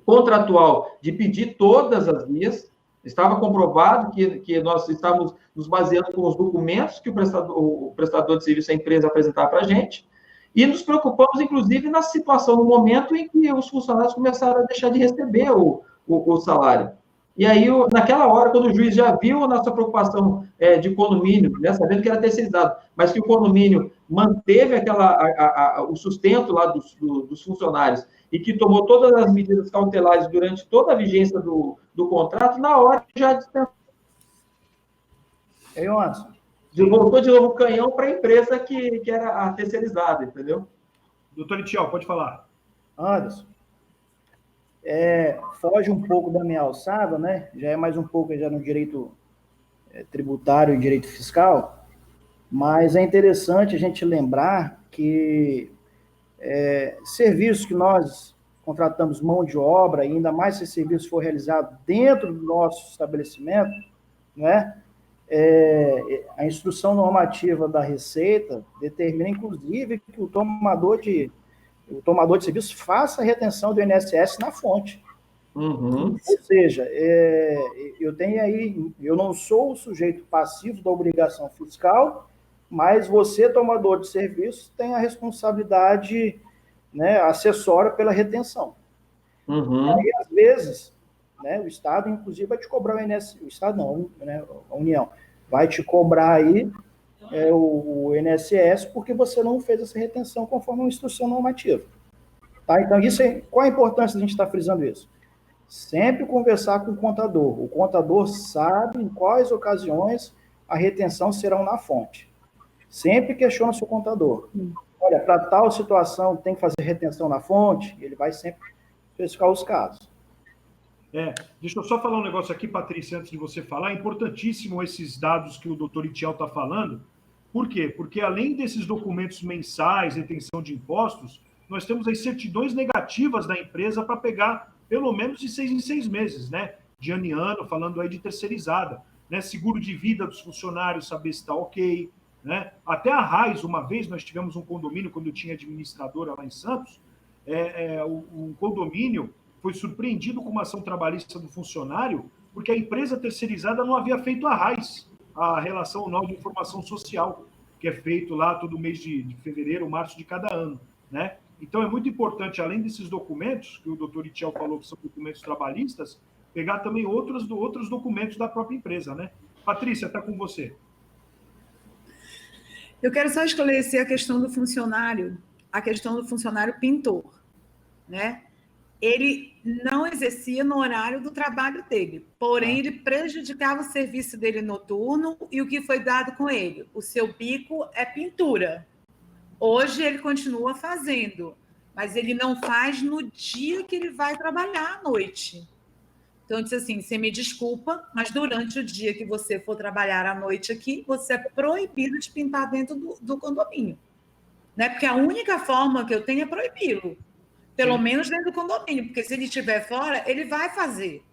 contratual de pedir todas as guias, estava comprovado que nós estávamos nos baseando com os documentos que o prestador de serviço, a empresa, apresentava para a gente, e nos preocupamos, inclusive, na situação, no momento em que os funcionários começaram a deixar de receber o salário. E aí, naquela hora, quando o juiz já viu a nossa preocupação de condomínio, né, sabendo que era terceirizado, mas que o condomínio manteve o sustento lá dos funcionários e que tomou todas as medidas cautelares durante toda a vigência do contrato, na hora já dispensou.
Anderson.
Voltou de novo o canhão para a empresa que era a terceirizada, entendeu?
Doutor Itiel, pode falar.
Anderson. Foge um pouco da minha alçada, né? Já é mais um pouco já no direito tributário e direito fiscal, mas é interessante a gente lembrar que serviços que nós contratamos mão de obra, e ainda mais se esse serviço for realizado dentro do nosso estabelecimento, né? A instrução normativa da Receita determina, inclusive, que o tomador de serviço faça a retenção do INSS na fonte.
Uhum.
Ou seja, eu não sou o sujeito passivo da obrigação fiscal, mas você, tomador de serviço, tem a responsabilidade, né, acessória pela retenção.
Uhum.
Aí, às vezes, né, o Estado, inclusive, vai te cobrar o INSS, o Estado não, né, a União, vai te cobrar aí o INSS porque você não fez essa retenção conforme uma instrução normativa. Tá? Então, qual a importância de a gente estar frisando isso? Sempre conversar com o contador. O contador sabe em quais ocasiões a retenção será na fonte. Sempre questiona o seu contador. Olha, para tal situação tem que fazer retenção na fonte, ele vai sempre pescar os casos.
Deixa eu só falar um negócio aqui, Patrícia, antes de você falar. É importantíssimo esses dados que o doutor Itiel está falando. Por quê? Porque além desses documentos mensais, retenção de impostos, nós temos as certidões negativas da empresa para pegar pelo menos de 6 em 6 meses, né? De ano em ano, falando aí de terceirizada. Né? Seguro de vida dos funcionários, saber se está ok. Né? Até a Raiz, uma vez, nós tivemos um condomínio, quando eu tinha administradora lá em Santos, um condomínio foi surpreendido com uma ação trabalhista do funcionário, porque a empresa terceirizada não havia feito a RAIS, a Relação Anual de Informação Social, que é feito lá todo mês de fevereiro, março de cada ano. Né? Então, é muito importante, além desses documentos, que o doutor Itiel falou que são documentos trabalhistas, pegar também outros documentos da própria empresa. Né? Patrícia, está com você.
Eu quero só esclarecer a questão do funcionário pintor. Né? Ele não exercia no horário do trabalho dele, porém ele prejudicava o serviço dele noturno e o que foi dado com ele. O seu bico é pintura. Hoje ele continua fazendo, mas ele não faz no dia que ele vai trabalhar à noite. Então, eu disse assim, você me desculpa, mas durante o dia que você for trabalhar à noite aqui, você é proibido de pintar dentro do condomínio. Né? Porque a única forma que eu tenho é proibi-lo. Pelo menos dentro do condomínio, porque se ele estiver fora, ele vai fazer.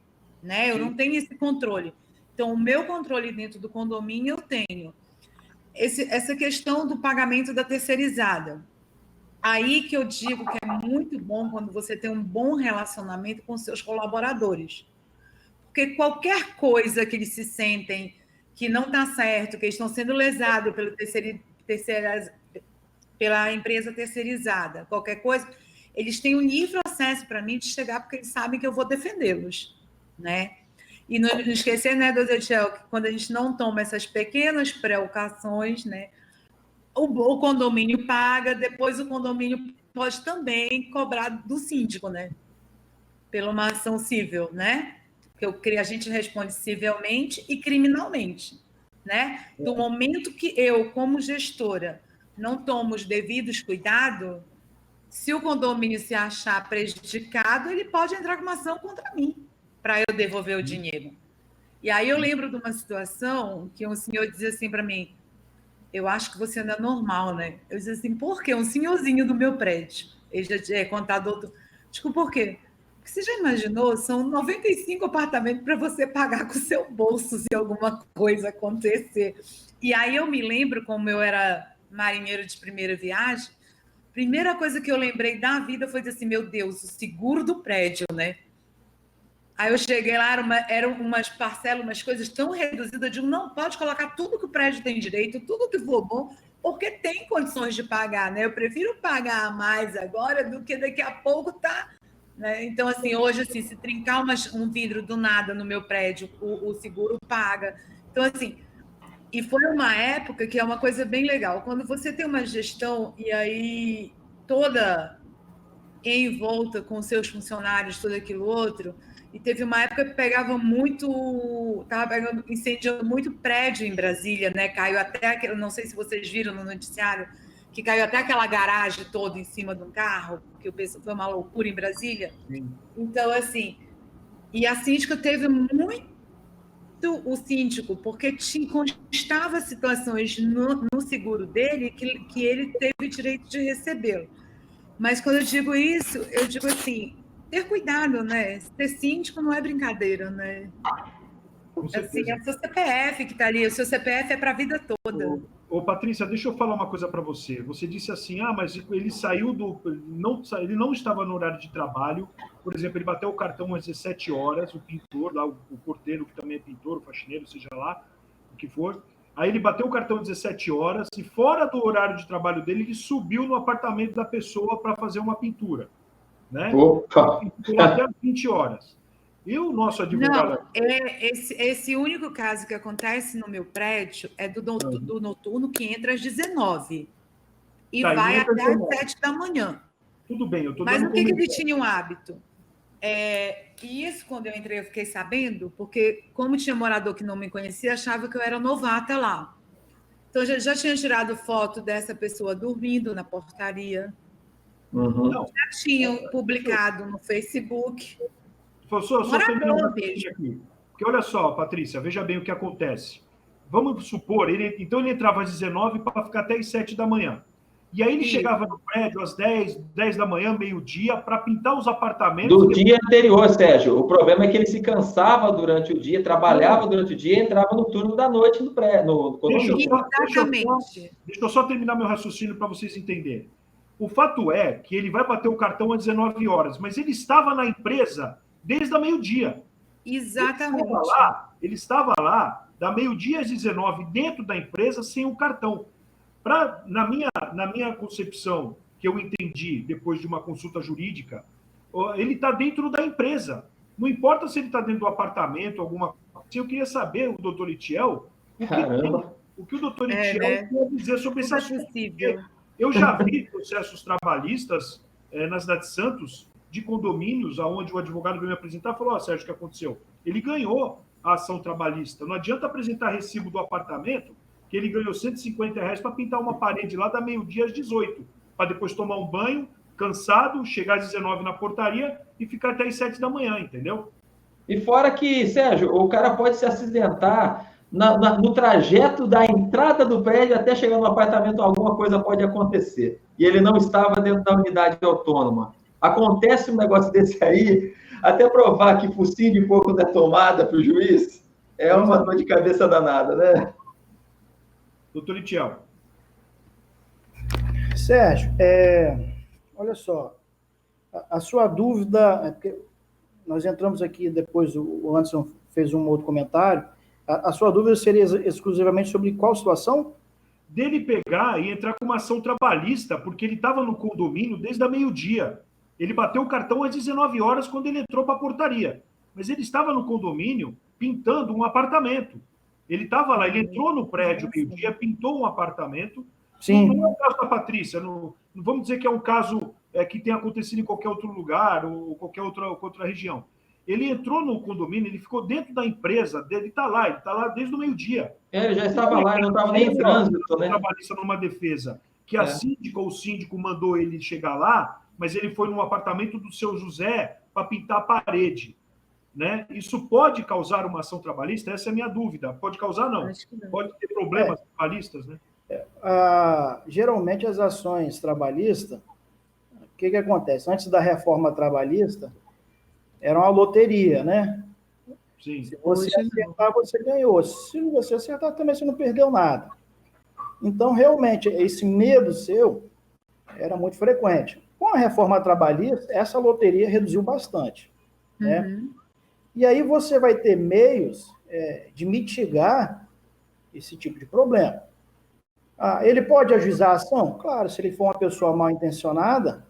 Né? Eu não tenho esse controle. Então, o meu controle dentro do condomínio eu tenho. Essa questão do pagamento da terceirizada. Aí que eu digo que é muito bom quando você tem um bom relacionamento com seus colaboradores. Porque qualquer coisa que eles se sentem que não está certo, que eles estão sendo lesados pela empresa terceirizada, qualquer coisa, eles têm um livre acesso para mim de chegar, porque eles sabem que eu vou defendê-los. Né? E não esquecer, né, doutor Itiel, que quando a gente não toma essas pequenas precauções, né, o condomínio paga, depois o condomínio pode também cobrar do síndico, né? Pela uma ação civil, né? Que a gente responde civilmente e criminalmente, né? Do momento que eu, como gestora, não tomo os devidos cuidados, se o condomínio se achar prejudicado, ele pode entrar com uma ação contra mim, para eu devolver o dinheiro. E aí eu lembro de uma situação que um senhor dizia assim para mim, eu acho que você não é normal, né? Eu dizia assim, por quê? Um senhorzinho do meu prédio. Ele já é contador. Digo, por quê? Porque você já imaginou? São 95 apartamentos para você pagar com o seu bolso se alguma coisa acontecer. E aí eu me lembro, como eu era marinheiro de primeira viagem, a primeira coisa que eu lembrei da vida foi dizer assim, meu Deus, o seguro do prédio, né? Aí eu cheguei lá, eram umas parcelas, umas coisas tão reduzidas, eu digo, não, pode colocar tudo que o prédio tem direito, tudo que for bom, porque tem condições de pagar, né? Eu prefiro pagar mais agora do que daqui a pouco tá... Né? Então, assim, hoje, assim, se trincar um vidro do nada no meu prédio, o seguro paga. Então, assim, e foi uma época que é uma coisa bem legal. Quando você tem uma gestão e aí toda em volta com seus funcionários, tudo aquilo outro... E teve uma época que pegava muito, estava incendiando muito prédio em Brasília, né? Caiu até, não sei se vocês viram no noticiário, que caiu até aquela garagem toda em cima de um carro, que eu penso foi uma loucura em Brasília. Sim. Então, assim, e a síndica teve muito o síndico, porque constava situações no seguro dele que ele teve direito de recebê-lo. Mas quando eu digo isso, eu digo assim, ter cuidado, né? Ser síndico não é brincadeira, né? Assim, é o seu CPF que está ali, o seu CPF é para a vida toda.
Ô, Patrícia, deixa eu falar uma coisa para você. Você disse assim, mas ele saiu ele não estava no horário de trabalho, por exemplo, ele bateu o cartão às 17 horas, o pintor, lá, o porteiro, que também é pintor, o faxineiro, seja lá, o que for. Aí ele bateu o cartão às 17 horas e fora do horário de trabalho dele, ele subiu no apartamento da pessoa para fazer uma pintura. Né?
Opa!
Até às 20 horas. E o nosso advogado...
Não, esse único caso que acontece no meu prédio é do noturno que entra às 19 e vai até às 7 da manhã.
Tudo bem, eu estou
Mas o que ele tinha um hábito? E isso, quando eu entrei, eu fiquei sabendo, porque como tinha morador que não me conhecia, achava que eu era novata lá. Então, eu já tinha tirado foto dessa pessoa dormindo na portaria. Já tinham publicado no Facebook.
Só terminar um aqui. Porque olha só, Patrícia, veja bem o que acontece. Vamos supor, então ele entrava às 19 para ficar até às 7 da manhã. E aí ele chegava no prédio às 10 da manhã, meio-dia, para pintar os apartamentos.
Do dia anterior, Sérgio. O problema é que ele se cansava durante o dia, trabalhava durante o dia e entrava no turno da noite no prédio.
Deixa eu só terminar meu raciocínio para vocês entenderem. O fato é que ele vai bater o cartão às 19 horas, mas ele estava na empresa desde a meio-dia.
Exatamente.
Ele estava lá da meio-dia às 19, dentro da empresa, sem o cartão. Na minha concepção, que eu entendi depois de uma consulta jurídica, ele está dentro da empresa. Não importa se ele está dentro do apartamento, alguma coisa. Eu queria saber, o doutor Itiel, o que o doutor Itiel quer dizer sobre esse assunto. Eu já vi processos trabalhistas na cidade de Santos, de condomínios, onde o advogado veio me apresentar e falou: Sérgio, o que aconteceu? Ele ganhou a ação trabalhista. Não adianta apresentar recibo do apartamento, que ele ganhou R$150 para pintar uma parede lá da meio-dia às 18, para depois tomar um banho, cansado, chegar às 19 na portaria e ficar até às 7 da manhã, entendeu?
E fora que, Sérgio, o cara pode se acidentar no trajeto da entrada do prédio até chegar no apartamento, alguma coisa pode acontecer. E ele não estava dentro da unidade autônoma. Acontece um negócio desse aí, até provar que focinho de porco não é tomada para o juiz, é uma dor de cabeça danada, né?
Doutor Itiel.
Sérgio, olha só, a sua dúvida, porque nós entramos aqui depois, o Anderson fez um outro comentário, a sua dúvida seria exclusivamente sobre qual situação?
Dele pegar e entrar com uma ação trabalhista, porque ele estava no condomínio desde a meio-dia. Ele bateu o cartão às 19 horas quando ele entrou para a portaria. Mas ele estava no condomínio pintando um apartamento. Ele estava lá, ele entrou no prédio meio-dia, pintou um apartamento.
Sim.
Não é o caso da Patrícia. Não vamos dizer que é um caso que tenha acontecido em qualquer outro lugar ou qualquer outra região. Ele entrou no condomínio, ele ficou dentro da empresa dele, ele está lá desde o meio-dia.
Ele já estava lá, ele não estava nem em trânsito, né?
Trabalhista numa defesa que a síndica ou o síndico mandou ele chegar lá, mas ele foi no apartamento do seu José para pintar a parede. Né? Isso pode causar uma ação trabalhista? Essa é a minha dúvida. Pode causar, não? Pode ter problemas trabalhistas, né?
Geralmente as ações trabalhistas, o que acontece? Antes da reforma trabalhista, era uma loteria, né?
Sim.
Se você acertar, você ganhou. Se você acertar, também você não perdeu nada. Então, realmente, esse medo seu era muito frequente. Com a reforma trabalhista, essa loteria reduziu bastante. Né? E aí você vai ter meios de mitigar esse tipo de problema. Ele pode ajuizar a ação? Claro, se ele for uma pessoa mal intencionada,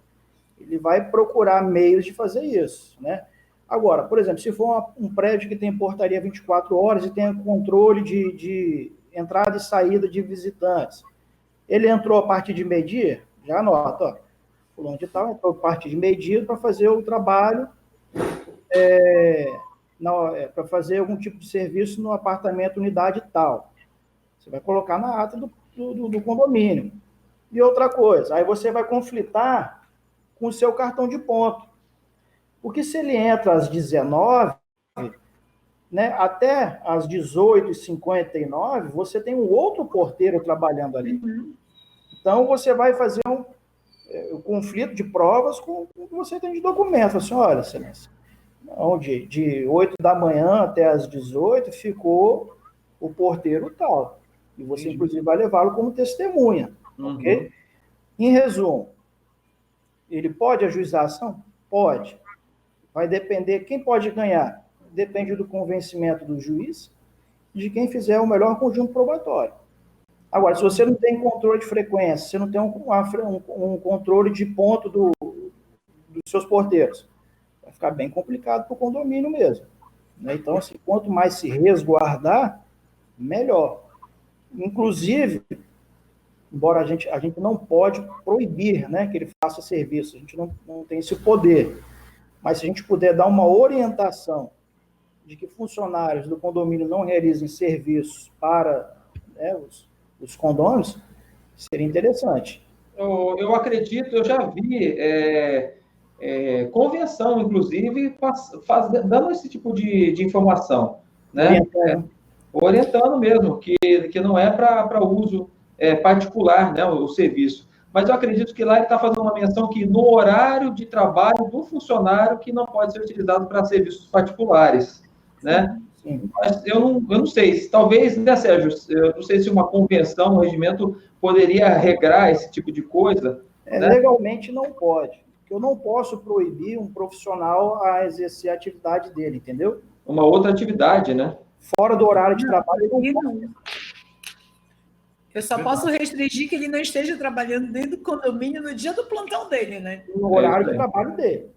ele vai procurar meios de fazer isso, né? Agora, por exemplo, se for um prédio que tem portaria 24 horas e tem controle de entrada e saída de visitantes, ele entrou a partir de meio-dia, já anota, ó, fulano de tal entrou a partir de meio-dia para fazer o trabalho, para fazer algum tipo de serviço no apartamento unidade tal. Você vai colocar na ata do condomínio. E outra coisa, aí você vai conflitar com o seu cartão de ponto. Porque se ele entra às 19, né, até às 18h59, você tem um outro porteiro trabalhando ali. Então, você vai fazer um conflito de provas com o que você tem de documento. Assim, olha, excelência, de 8 da manhã até às 18 ficou o porteiro tal. E você, inclusive, vai levá-lo como testemunha. Ok? Em resumo, ele pode ajuizar a ação? Pode. Vai depender, quem pode ganhar? Depende do convencimento do juiz e de quem fizer o melhor conjunto probatório. Agora, se você não tem controle de frequência, você não tem um controle de ponto dos seus porteiros, vai ficar bem complicado para o condomínio mesmo. Né? Então, assim, quanto mais se resguardar, melhor. Inclusive, embora a gente não pode proibir, né, que ele faça serviço, a gente não tem esse poder. Mas se a gente puder dar uma orientação de que funcionários do condomínio não realizem serviços para, né, os condôminos, seria interessante.
Eu acredito, eu já vi convenção, inclusive, dando esse tipo de informação, né? Orientando mesmo, que não é para uso particular, né, o serviço. Mas eu acredito que lá ele está fazendo uma menção que no horário de trabalho do funcionário que não pode ser utilizado para serviços particulares, né?
Sim.
Mas eu não sei, talvez, né, Sérgio, eu não sei se uma convenção, um regimento poderia regrar esse tipo de coisa. Né?
Legalmente não pode. Eu não posso proibir um profissional a exercer a atividade dele, entendeu?
Uma outra atividade, né?
Fora do horário de trabalho, eu não posso.
Eu só posso restringir que ele não esteja trabalhando dentro do condomínio no dia do plantão dele, né?
No horário de trabalho dele.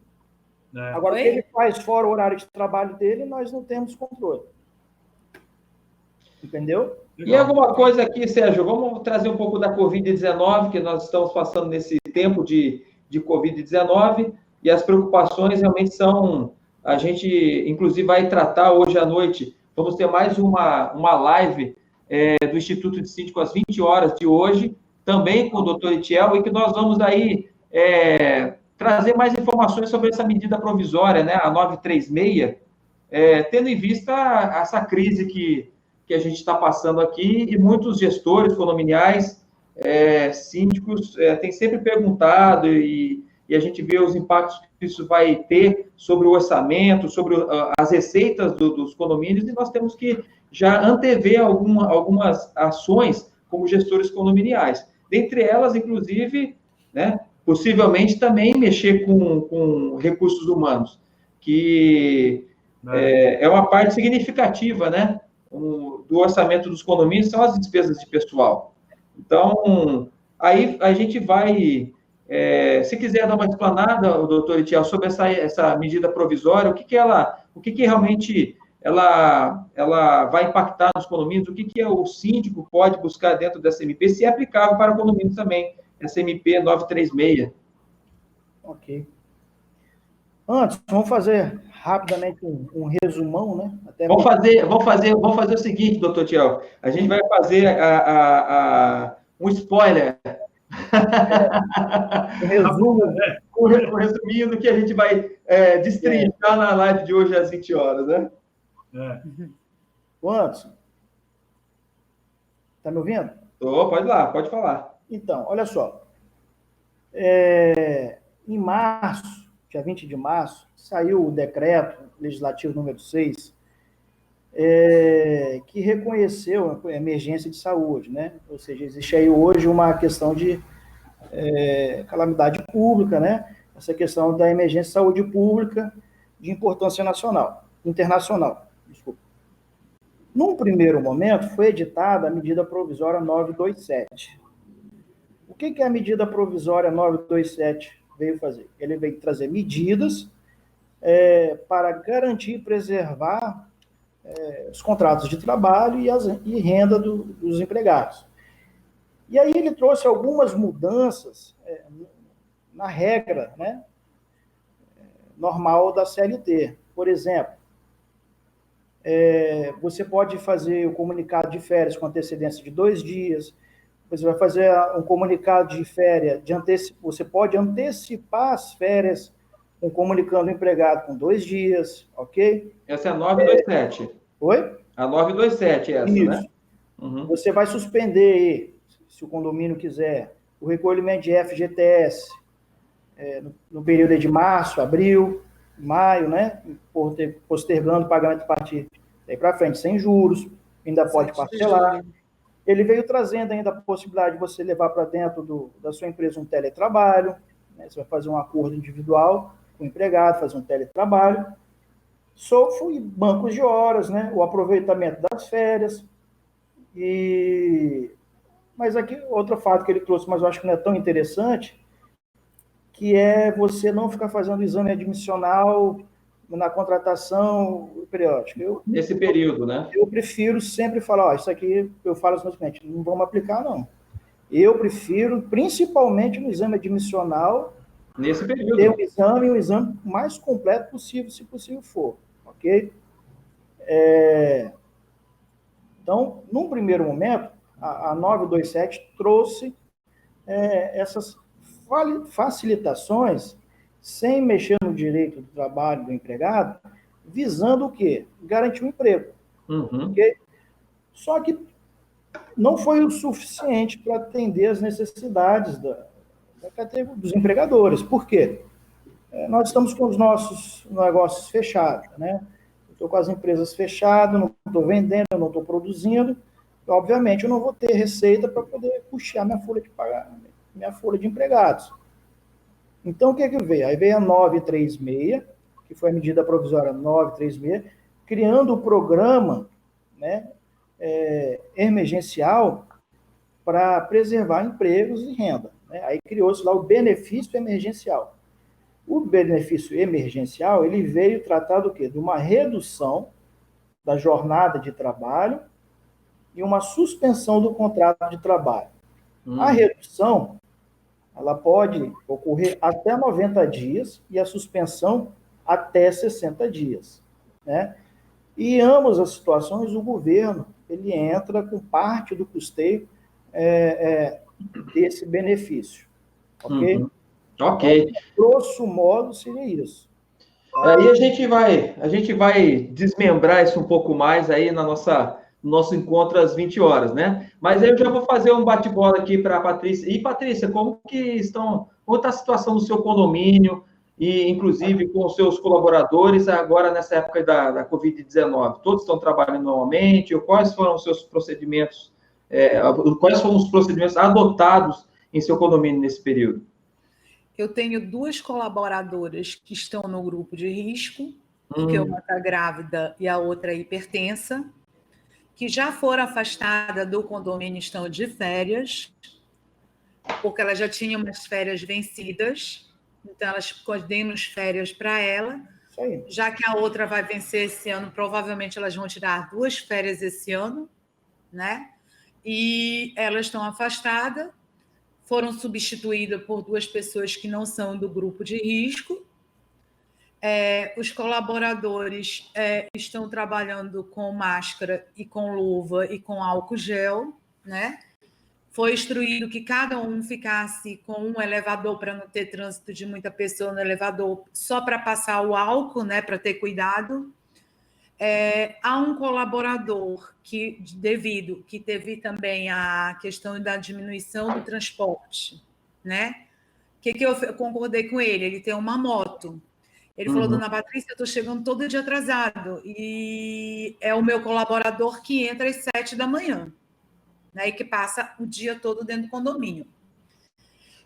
Agora, o que ele faz fora o horário de trabalho dele, nós não temos controle. Entendeu?
E alguma coisa aqui, Sérgio, vamos trazer um pouco da Covid-19, que nós estamos passando nesse tempo de Covid-19, e as preocupações realmente são... A gente, inclusive, vai tratar hoje à noite, vamos ter mais uma live do Instituto de Síndico às 20 horas de hoje, também com o doutor Itiel, e que nós vamos aí trazer mais informações sobre essa medida provisória, né, a 936, tendo em vista essa crise que a gente está passando aqui, e muitos gestores condominiais, síndicos, têm sempre perguntado, e a gente vê os impactos que isso vai ter sobre o orçamento, sobre as receitas dos condomínios, e nós temos que já antever algumas ações como gestores condominiais. Dentre elas, inclusive, né, possivelmente também mexer com recursos humanos, que é uma parte significativa, né, do orçamento dos condomínios, são as despesas de pessoal. Então, aí a gente vai... se quiser dar uma explanada, doutor Itiel, sobre essa medida provisória, o que realmente ela vai impactar nos condomínios, o que o síndico pode buscar dentro dessa MP, se é aplicável para condomínios também, essa MP 936.
Ok. Antes, vamos fazer rapidamente um resumão, né?
Vamos fazer o seguinte, doutor Itiel, a gente vai fazer um spoiler. Resumindo, que a gente vai destrinchar na live de hoje às 20 horas, né?
O Anderson, está me ouvindo?
Pode ir lá, pode falar.
Então, olha só. Em março, dia 20 de março, saiu o decreto legislativo número 6, que reconheceu a emergência de saúde, né? Ou seja, existe aí hoje uma questão de calamidade pública, né? Essa questão da emergência de saúde pública de importância internacional. Desculpa. Num primeiro momento, foi editada a medida provisória 927. O que a medida provisória 927 veio fazer? Ele veio trazer medidas para garantir e preservar os contratos de trabalho e renda dos empregados. E aí ele trouxe algumas mudanças na regra, né, normal da CLT. Por exemplo, você pode fazer o comunicado de férias com antecedência de 2 dias, você vai fazer um comunicado de férias, você pode antecipar as férias comunicando o empregado com 2 dias, ok?
Essa é a 927.
Oi?
A 927 é essa, isso, né?
Uhum. Você vai suspender, se o condomínio quiser, o recolhimento de FGTS no período de março, abril, maio, né? Postergando o pagamento a partir daí para frente, sem juros, ainda pode parcelar. Ele veio trazendo ainda a possibilidade de você levar para dentro da sua empresa um teletrabalho, né? Você vai fazer um acordo individual com o empregado, fazer um teletrabalho, e bancos de horas, né? O aproveitamento das férias. Mas aqui, outro fato que ele trouxe, mas eu acho que não é tão interessante, que é você não ficar fazendo exame admissional na contratação periódica.
Nesse período, né?
Eu prefiro sempre falar, isso aqui eu falo aos meus clientes, não vamos aplicar, não. Eu prefiro, principalmente no exame admissional,
Nesse período.
Ter um exame mais completo possível, se possível for, ok? Então, num primeiro momento, a 927 trouxe essas facilitações sem mexer no direito do trabalho do empregado, visando o quê? Garantir o emprego.
Uhum.
Okay? Só que não foi o suficiente para atender as necessidades dos empregadores. Por quê? Nós estamos com os nossos negócios fechados, né? Estou com as empresas fechadas, não estou vendendo, não estou produzindo. Obviamente, eu não vou ter receita para poder puxar minha folha de pagar, minha folha de empregados. Então, o que veio? Aí veio a 936, que foi a medida provisória 936, criando o programa, né, emergencial para preservar empregos e renda, né? Aí criou-se lá o benefício emergencial. O benefício emergencial, ele veio tratar do quê? De uma redução da jornada de trabalho e uma suspensão do contrato de trabalho. A redução, ela pode ocorrer até 90 dias e a suspensão até 60 dias, né? E em ambas as situações, o governo ele entra com parte do custeio desse benefício, ok?
Uhum. Ok.
Então, grosso modo, seria isso.
Aí a gente vai desmembrar isso um pouco mais aí no nosso encontro às 20 horas, né? Mas aí eu já vou fazer um bate-bola aqui para a Patrícia. E, Patrícia, como está a situação no seu condomínio e, inclusive, com os seus colaboradores agora nessa época da Covid-19? Todos estão trabalhando normalmente? Ou quais foram os seus procedimentos, quais foram os procedimentos adotados em seu condomínio nesse período?
Eu tenho 2 colaboradoras que estão no grupo de risco, porque uma está grávida e a outra é hipertensa, que já foram afastadas do condomínio, estão de férias, porque elas já tinham umas férias vencidas, então elas demos férias para ela, já que a outra vai vencer esse ano, provavelmente elas vão tirar 2 férias esse ano, né? E elas estão afastadas, foram substituídas por 2 pessoas que não são do grupo de risco. Os colaboradores estão trabalhando com máscara e com luva e com álcool gel, né? Foi instruído que cada um ficasse com um elevador para não ter trânsito de muita pessoa no elevador, só para passar o álcool, né? Para ter cuidado. Há um colaborador que teve também a questão da diminuição do transporte, né? Que eu concordei com ele? Ele tem uma moto. Ele falou, dona Patrícia, eu estou chegando todo dia atrasado e é o meu colaborador que entra às 7 da manhã, né? E que passa o dia todo dentro do condomínio.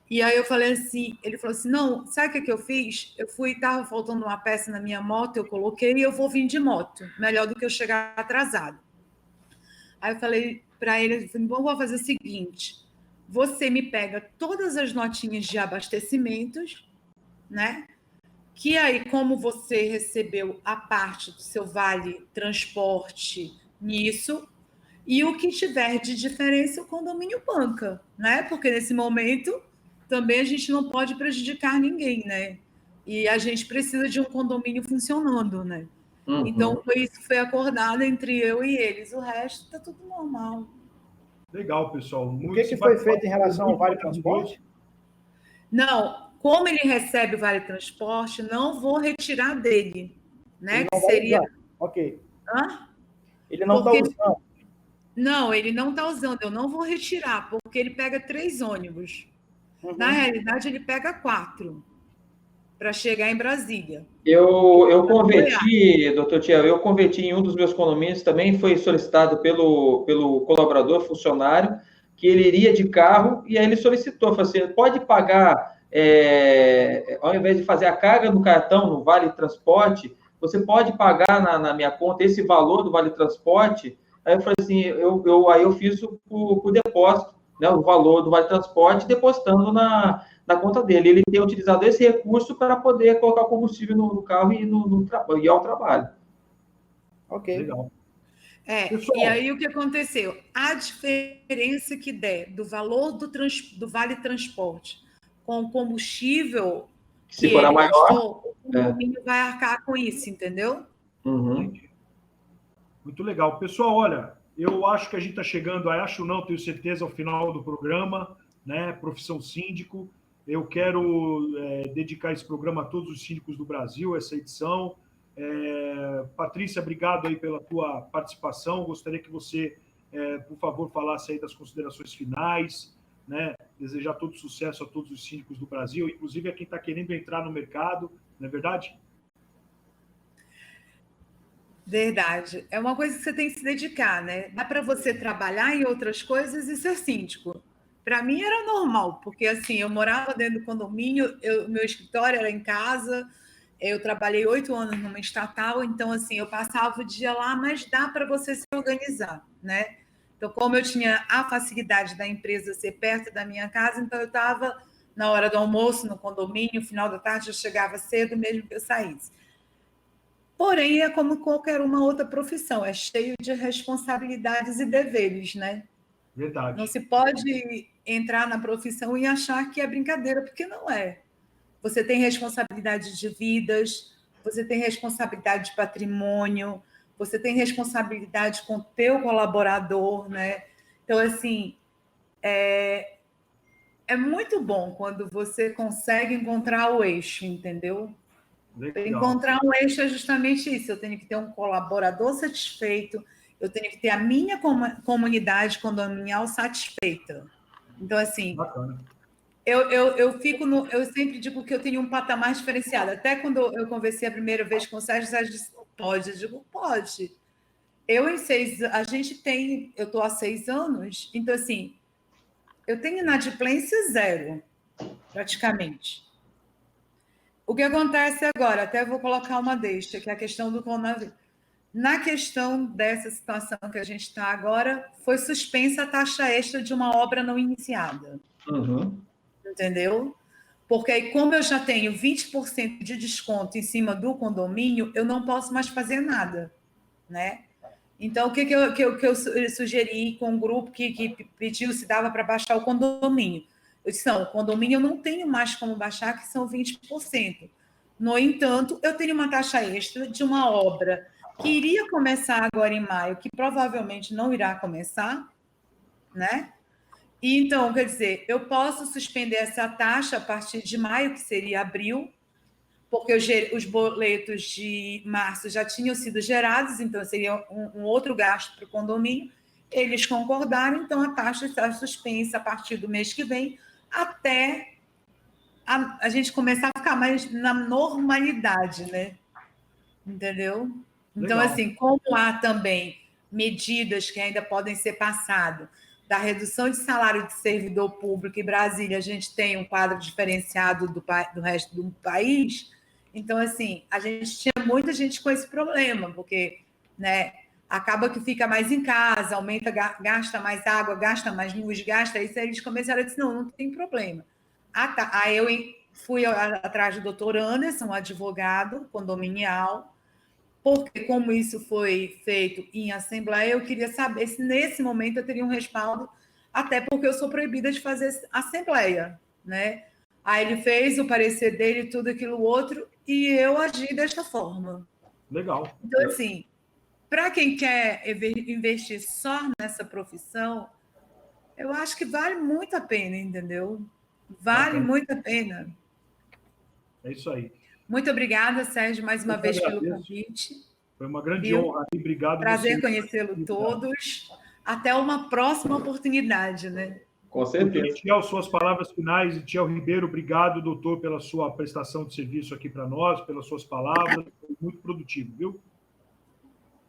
E aí eu falei assim, ele falou assim, não, sabe o que eu fiz? Estava faltando uma peça na minha moto, eu coloquei e eu vou vir de moto, melhor do que eu chegar atrasado. Aí eu falei para ele, bom, vou fazer o seguinte, você me pega todas as notinhas de abastecimentos, né? Que aí, como você recebeu a parte do seu vale transporte nisso, e o que tiver de diferença, o condomínio banca, né? Porque nesse momento também a gente não pode prejudicar ninguém, né? E a gente precisa de um condomínio funcionando, né? Então, isso foi acordado entre eu e eles. O resto está tudo normal.
Legal, pessoal.
O que foi feito em relação ao Vale Transporte?
Não, como ele recebe o Vale Transporte, não vou retirar dele, né?
Que seria... Ok.
Hã?
Ele não está usando.
Não, ele não está usando. Eu não vou retirar, porque ele pega 3 ônibus. Na realidade, ele pega 4 para chegar em Brasília.
Eu converti, doutor Tiago, eu converti em um dos meus condomínios, também foi solicitado pelo colaborador, funcionário, que ele iria de carro, e aí ele solicitou, falou assim, pode pagar, ao invés de fazer a carga no cartão, no Vale Transporte, você pode pagar na minha conta esse valor do Vale Transporte? Aí eu falei assim, aí eu fiz o depósito, né, o valor do Vale Transporte, depositando na conta dele. Ele tem utilizado esse recurso para poder colocar combustível no carro e ir ao trabalho.
Ok.
Legal.
E aí o que aconteceu? A diferença que der do valor do Vale Transporte com o combustível
Se for a maior...
o condomínio vai arcar com isso, entendeu?
Uhum.
Muito legal. Pessoal, olha, eu acho que a gente está chegando, acho não, tenho certeza, ao final do programa, né? Profissão Síndico. Eu quero dedicar esse programa a todos os síndicos do Brasil, essa edição. Patrícia, obrigado aí pela tua participação. Gostaria que você, por favor, falasse aí das considerações finais, né? Desejar todo sucesso a todos os síndicos do Brasil, inclusive a quem está querendo entrar no mercado, não é verdade?
Verdade. É uma coisa que você tem que se dedicar, né? Dá para você trabalhar em outras coisas e ser síndico. Para mim era normal, porque assim, eu morava dentro do condomínio, meu escritório era em casa, eu trabalhei 8 anos numa estatal, então assim, eu passava o dia lá, mas dá para você se organizar, né? Então, como eu tinha a facilidade da empresa ser perto da minha casa, então eu estava na hora do almoço no condomínio, final da tarde eu chegava cedo, mesmo que eu saísse. Porém, é como qualquer uma outra profissão, é cheio de responsabilidades e deveres, né?
Verdade.
Não se pode entrar na profissão e achar que é brincadeira, porque não é. Você tem responsabilidade de vidas, você tem responsabilidade de patrimônio, você tem responsabilidade com o teu colaborador, né? Então, assim, é muito bom quando você consegue encontrar o eixo, entendeu?
Legal.
Encontrar um eixo é justamente isso. Eu tenho que ter um colaborador satisfeito, eu tenho que ter a minha comunidade condominial satisfeita. Então, assim,
bacana.
Eu sempre digo que eu tenho um patamar diferenciado. Até quando eu conversei a primeira vez com o Sérgio disse, pode? Eu digo, pode. Eu estou há 6 anos, então, assim, eu tenho inadimplência 0, praticamente. O que acontece agora, até vou colocar uma deixa, que é a questão do coronavírus. Na questão dessa situação que a gente está agora, foi suspensa a taxa extra de uma obra não iniciada.
Uhum.
Entendeu? Porque aí, como eu já tenho 20% de desconto em cima do condomínio, eu não posso mais fazer nada, né? Então, o que eu sugeri com um grupo que pediu se dava para baixar o condomínio? Eu disse, não, o condomínio eu não tenho mais como baixar, que são 20%. No entanto, eu tenho uma taxa extra de uma obra que iria começar agora em maio, que provavelmente não irá começar, né? E então, quer dizer, eu posso suspender essa taxa a partir de maio, que seria abril, porque os boletos de março já tinham sido gerados, então seria um outro gasto para o condomínio. Eles concordaram, então a taxa está suspensa a partir do mês que vem, até a gente começar a ficar mais na normalidade, né? Entendeu? Então,
Legal.
assim, como há também medidas que ainda podem ser passadas, da redução de salário de servidor público em Brasília, a gente tem um quadro diferenciado do resto do país. Então, assim, a gente tinha muita gente com esse problema, porque, né, acaba que fica mais em casa, aumenta, gasta mais água, gasta mais luz, gasta isso. Aí eles começaram a dizer, não tem problema. Tá. Aí eu fui atrás do doutor Anderson, um advogado condominial, porque como isso foi feito em assembleia, eu queria saber se nesse momento eu teria um respaldo, até porque eu sou proibida de fazer assembleia, né? Aí ele fez o parecer dele, tudo aquilo outro, e eu agi desta forma.
Legal.
Então, assim, para quem quer investir só nessa profissão, eu acho que vale muito a pena, entendeu? Vale muito a pena.
É isso aí.
Muito obrigada, Sérgio, mais uma vez pelo convite.
Foi uma grande honra. Obrigado.
Prazer conhecê-lo todos. Até uma próxima oportunidade, né?
Com certeza.
Tiel, suas palavras finais. E Tiel Ribeiro, obrigado, doutor, pela sua prestação de serviço aqui para nós, pelas suas palavras. Foi muito produtivo, viu?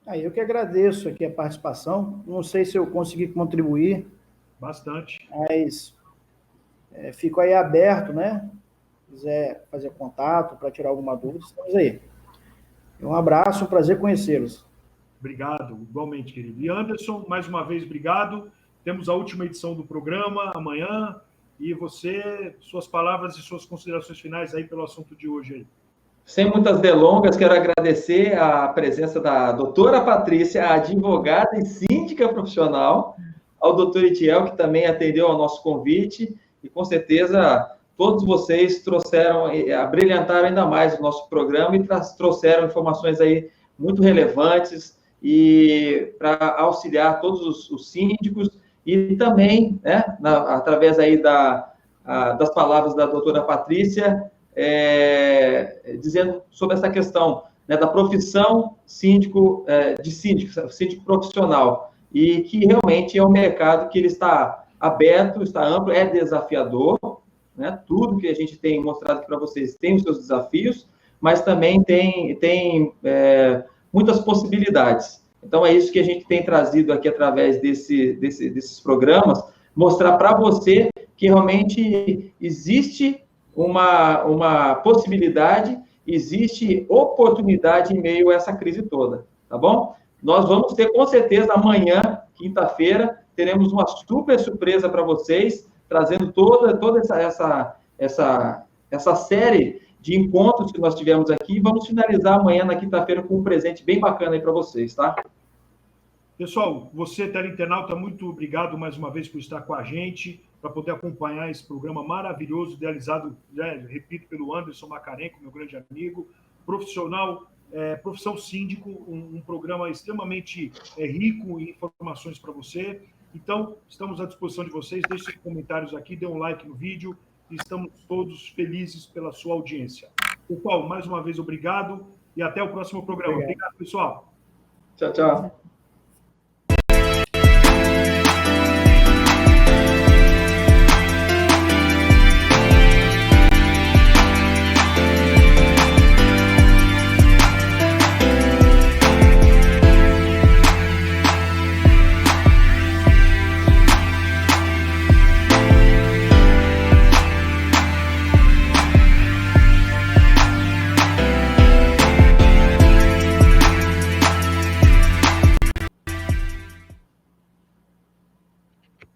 Eu que agradeço aqui a participação. Não sei se eu consegui contribuir.
Bastante.
Mas fico aí aberto, né? Se quiser fazer contato para tirar alguma dúvida, estamos aí. Um abraço, um prazer conhecê-los.
Obrigado, igualmente, querido. E Anderson, mais uma vez, obrigado. Temos a última edição do programa amanhã. E você, suas palavras e suas considerações finais aí pelo assunto de hoje aí.
Sem muitas delongas, quero agradecer a presença da doutora Patrícia, a advogada e síndica profissional, ao doutor Itiel, que também atendeu ao nosso convite, e com certeza todos vocês abrilhantaram ainda mais o nosso programa e trouxeram informações aí muito relevantes e para auxiliar todos os síndicos e também, né, através aí das palavras da doutora Patrícia, dizendo sobre essa questão, né, da profissão síndico profissional, e que realmente é um mercado que ele está aberto, está amplo, é desafiador, né? Tudo que a gente tem mostrado aqui para vocês tem os seus desafios, mas também tem muitas possibilidades. Então, é isso que a gente tem trazido aqui através desses programas, mostrar para você que realmente existe uma possibilidade, existe oportunidade em meio a essa crise toda, tá bom? Nós vamos ter, com certeza, amanhã, quinta-feira, teremos uma super surpresa para vocês, trazendo toda essa série de encontros que nós tivemos aqui. Vamos finalizar amanhã, na quinta-feira, com um presente bem bacana aí para vocês, tá?
Pessoal, você, teleinternauta, muito obrigado mais uma vez por estar com a gente, para poder acompanhar esse programa maravilhoso, idealizado, repito, pelo Anderson Macarenco, meu grande amigo, Profissão Síndico, um programa extremamente rico em informações para você. Então, estamos à disposição de vocês. Deixe seus comentários aqui, dê um like no vídeo e estamos todos felizes pela sua audiência. Pessoal, mais uma vez, obrigado e até o próximo programa. Obrigado, pessoal.
Tchau, tchau.